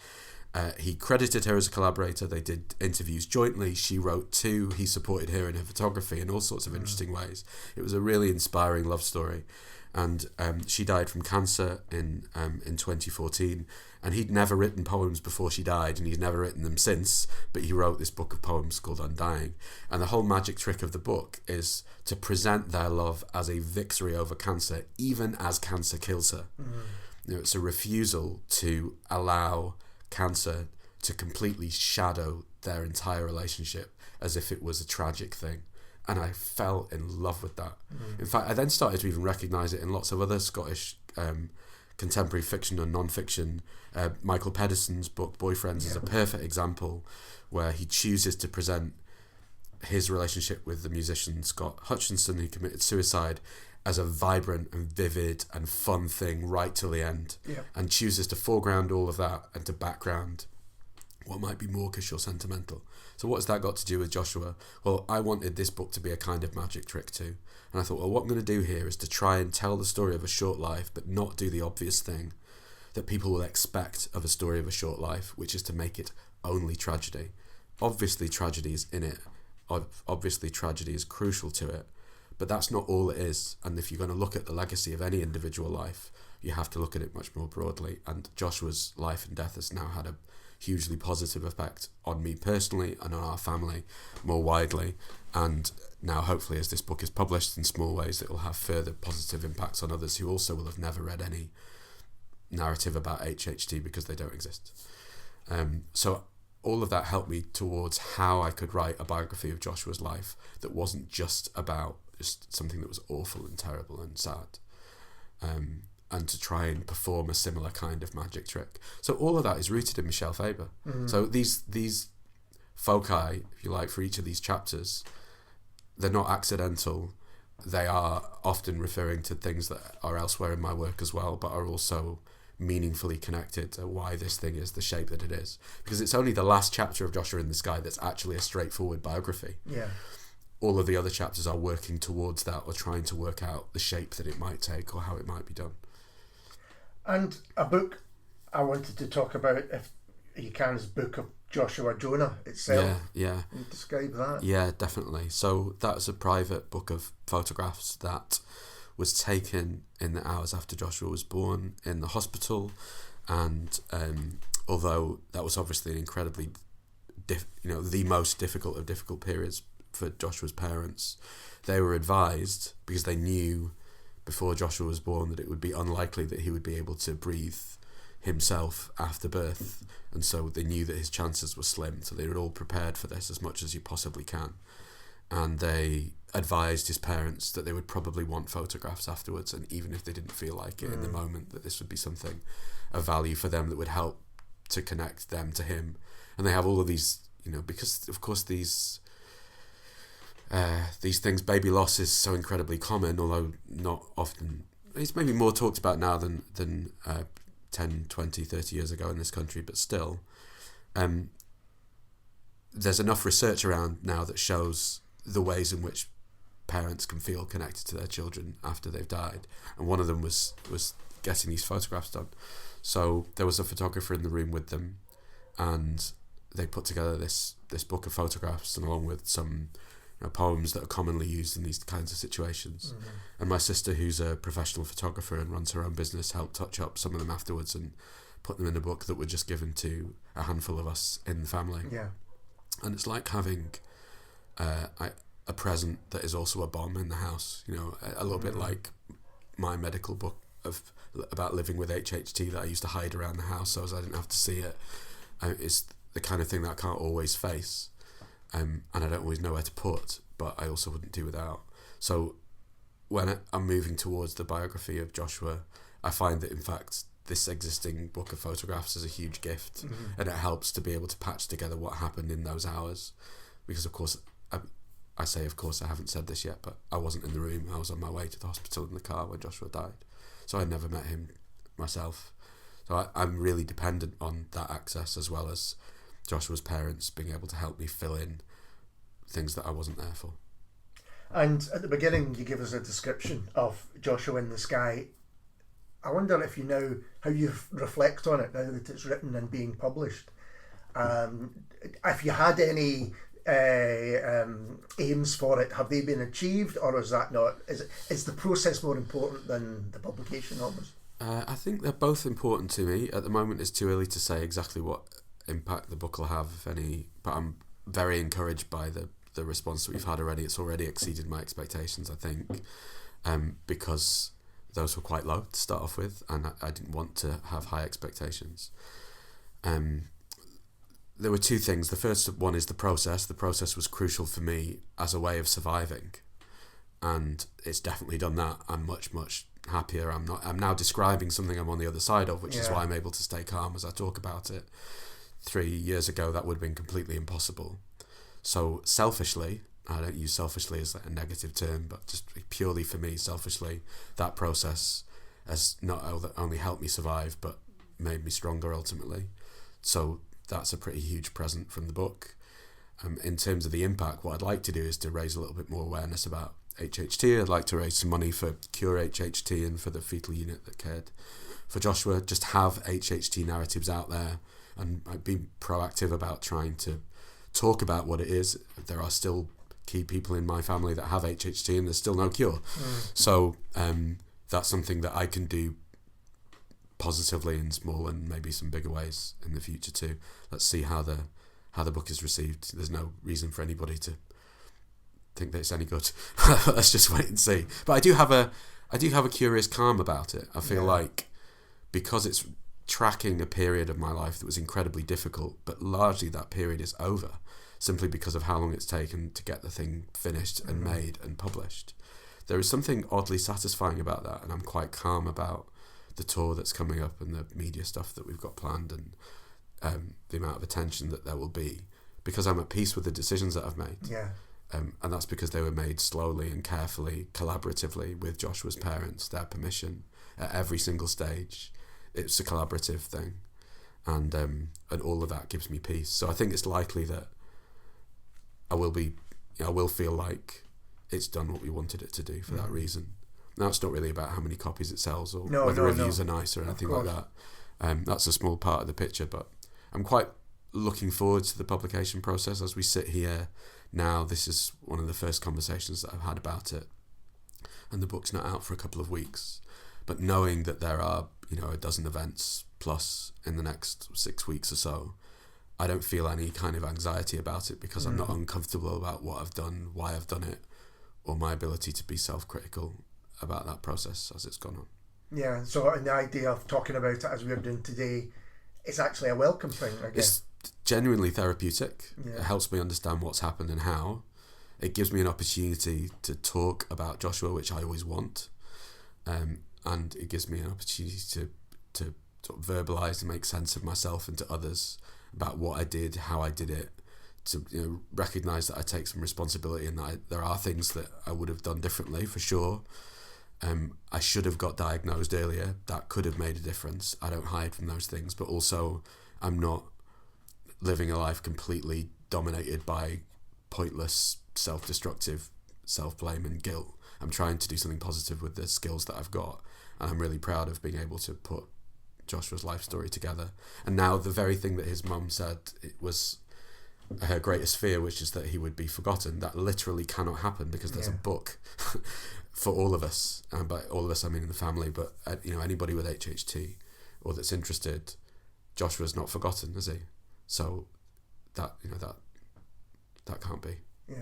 He credited her as a collaborator. They did interviews jointly. She wrote too. He supported her in her photography in all sorts of interesting ways. It was a really inspiring love story. And she died from cancer in 2014. And he'd never written poems before she died, and he's never written them since. But he wrote this book of poems called Undying. And the whole magic trick of the book is to present their love as a victory over cancer, even as cancer kills her. It's a refusal to allow cancer to completely shadow their entire relationship as if it was a tragic thing. And I fell in love with that. In fact, I then started to even recognise it in lots of other Scottish contemporary fiction and non-fiction. Michael Pedersen's book Boyfriends is a perfect example where he chooses to present his relationship with the musician Scott Hutchinson, who committed suicide, as a vibrant and vivid and fun thing right till the end, and chooses to foreground all of that and to background what might be mawkish or sentimental. So what has that got to do with Joshua? Well, I wanted this book to be a kind of magic trick too. And I thought, well, what I'm going to do here is to try and tell the story of a short life, but not do the obvious thing that people will expect of a story of a short life, which is to make it only tragedy. Obviously, tragedy is in it, obviously tragedy is crucial to it, but that's not all it is. And if you're going to look at the legacy of any individual life, you have to look at it much more broadly. And Joshua's life and death has now had a hugely positive effect on me personally and on our family more widely. And now, hopefully, as this book is published in small ways, it will have further positive impacts on others who also will have never read any narrative about HHT because they don't exist. So all of that helped me towards how I could write a biography of Joshua's life that wasn't just about just something that was awful and terrible and sad. And to try and perform a similar kind of magic trick. So all of that is rooted in Michel Faber. Mm-hmm. So these foci, if you like, for each of these chapters, they're not accidental. They are often referring to things that are elsewhere in my work as well, but are also meaningfully connected to why this thing is the shape that it is. Because it's only the last chapter of Joshua in the Sky that's actually a straightforward biography. Yeah. All of the other chapters are working towards that, or trying to work out the shape that it might take or how it might be done. And a book I wanted to talk about, if you can, is Book of Joshua Jonah itself. Yeah. Can you describe that? Yeah, definitely. So that's a private book of photographs that was taken in the hours after Joshua was born in the hospital. And although that was obviously an incredibly, the most difficult of difficult periods for Joshua's parents, they were advised, because they knew before Joshua was born that it would be unlikely that he would be able to breathe himself after birth, and so they knew that his chances were slim, so they were all prepared for this as much as you possibly can. And they advised his parents that they would probably want photographs afterwards, and even if they didn't feel like it in the moment, that this would be something of value for them that would help to connect them to him. And they have all of these, because of course these things, baby loss is so incredibly common, although not often. It's maybe more talked about now than 10, 20, 30 years ago in this country, but still, there's enough research around now that shows the ways in which parents can feel connected to their children after they've died, and one of them was getting these photographs done. So there was a photographer in the room with them, and they put together this book of photographs, and along with some poems that are commonly used in these kinds of situations. Mm-hmm. And my sister, who's a professional photographer and runs her own business, helped touch up some of them afterwards and put them in a book that were just given to a handful of us in the family. Yeah. And it's like having a present that is also a bomb in the house, a little bit like my medical book about living with HHT that I used to hide around the house so as I didn't have to see it. It's the kind of thing that I can't always face. And I don't always know where to put, but I also wouldn't do without. So when I'm moving towards the biography of Joshua, I find that in fact this existing book of photographs is a huge gift, and it helps to be able to patch together what happened in those hours. Because of course, I say of course, I haven't said this yet, but I wasn't in the room. I was on my way to the hospital in the car when Joshua died, so I never met him myself. So I'm really dependent on that access, as well as Joshua's parents being able to help me fill in things that I wasn't there for. And at the beginning you give us a description of Joshua in the Sky. I wonder if you know how you reflect on it now that it's written and being published. If you had any aims for it, have they been achieved, or is that not? Is the process more important than the publication almost? I think they're both important to me. At the moment it's too early to say exactly what impact the book will have, if any, but I'm very encouraged by the response that we've had already. It's already exceeded my expectations, I think, because those were quite low to start off with, and I didn't want to have high expectations. There were two things. The first one is the process. The process was crucial for me as a way of surviving, and it's definitely done that. I'm much happier. I'm now describing something I'm on the other side of, which is why I'm able to stay calm as I talk about it. 3 years ago, that would have been completely impossible. So selfishly, I don't use selfishly as a negative term, but just purely for me, selfishly, that process has not only helped me survive, but made me stronger ultimately. So that's a pretty huge present from the book. In terms of the impact, what I'd like to do is to raise a little bit more awareness about HHT. I'd like to raise some money for Cure HHT and for the fetal unit that cared for Joshua. Just have HHT narratives out there, and be proactive about trying to talk about what it is. There are still key people in my family that have HHT and there's still no cure. So that's something that I can do positively in small and maybe some bigger ways in the future too. Let's see how the book is received. There's no reason for anybody to think that it's any good. Let's just wait and see. But I do have a curious calm about it. I feel like because it's tracking a period of my life that was incredibly difficult, but largely that period is over simply because of how long it's taken to get the thing finished and made and published. There is something oddly satisfying about that, and I'm quite calm about the tour that's coming up and the media stuff that we've got planned and the amount of attention that there will be, because I'm at peace with the decisions that I've made. And that's because they were made slowly and carefully, collaboratively with Joshua's parents, their permission at every single stage. It's a collaborative thing, and all of that gives me peace. So I think it's likely that I will feel like it's done what we wanted it to do for that reason. Now, it's not really about how many copies it sells or whether reviews are nice or anything like that. That's a small part of the picture, but I'm quite looking forward to the publication process as we sit here now. This is one of the first conversations that I've had about it, and the book's not out for a couple of weeks. But knowing that there are, a dozen events plus in the next 6 weeks or so, I don't feel any kind of anxiety about it because I'm not uncomfortable about what I've done, why I've done it, or my ability to be self-critical about that process as it's gone on. Yeah, so the idea of talking about it as we're doing today, it's actually a welcome thing, I guess. It's genuinely therapeutic. It helps me understand what's happened and how. It gives me an opportunity to talk about Joshua, which I always want. And it gives me an opportunity to sort of verbalise and make sense of myself and to others about what I did, how I did it, to recognise that I take some responsibility and that there are things that I would have done differently for sure. I should have got diagnosed earlier. That could have made a difference. I don't hide from those things, but also I'm not living a life completely dominated by pointless, self-destructive self-blame and guilt. I'm trying to do something positive with the skills that I've got, and I'm really proud of being able to put Joshua's life story together. And now the very thing that his mum said it was her greatest fear, which is that he would be forgotten, that literally cannot happen because there's a book for all of us, and by all of us I mean in the family, but anybody with HHT or that's interested, Joshua's not forgotten, is he? So that can't be. Yeah,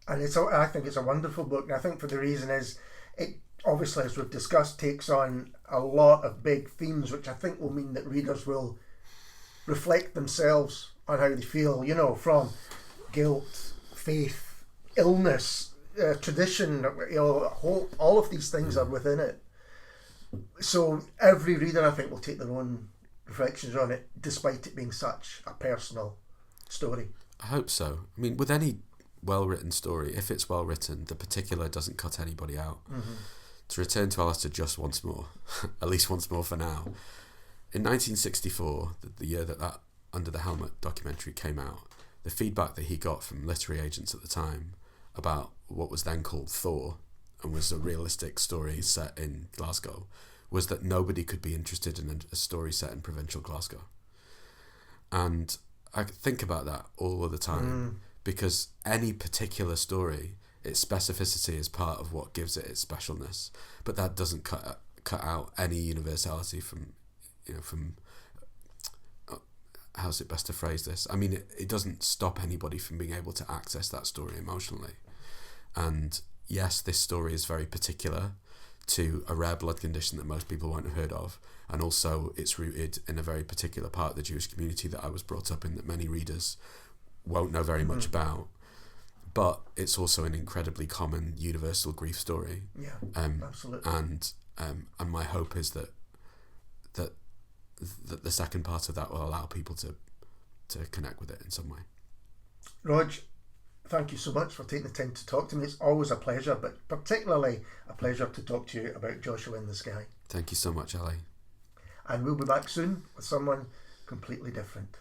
and I think it's a wonderful book, and I think for the reason is it obviously, as we've discussed, takes on a lot of big themes, which I think will mean that readers will reflect themselves on how they feel, from guilt, faith, illness, tradition, all of these things are within it. So every reader, I think, will take their own reflections on it, despite it being such a personal story. I hope so. I mean, with any well-written story, if it's well written, the particular doesn't cut anybody out. To return to Alasdair just once more, at least once more for now. In 1964, the year that Under the Helmet documentary came out, the feedback that he got from literary agents at the time about what was then called Thor, and was a realistic story set in Glasgow, was that nobody could be interested in a story set in provincial Glasgow. And I think about that all of the time, because any particular story, its specificity is part of what gives it its specialness, but that doesn't cut out any universality from how's it best to phrase this? I mean, it doesn't stop anybody from being able to access that story emotionally. And yes, this story is very particular to a rare blood condition that most people won't have heard of, and also it's rooted in a very particular part of the Jewish community that I was brought up in that many readers won't know very much about. But it's also an incredibly common universal grief story. Yeah, absolutely. And my hope is that the second part of that will allow people to connect with it in some way. Rodge, thank you so much for taking the time to talk to me. It's always a pleasure, but particularly a pleasure to talk to you about Joshua in the Sky. Thank you so much, Ali. And we'll be back soon with someone completely different.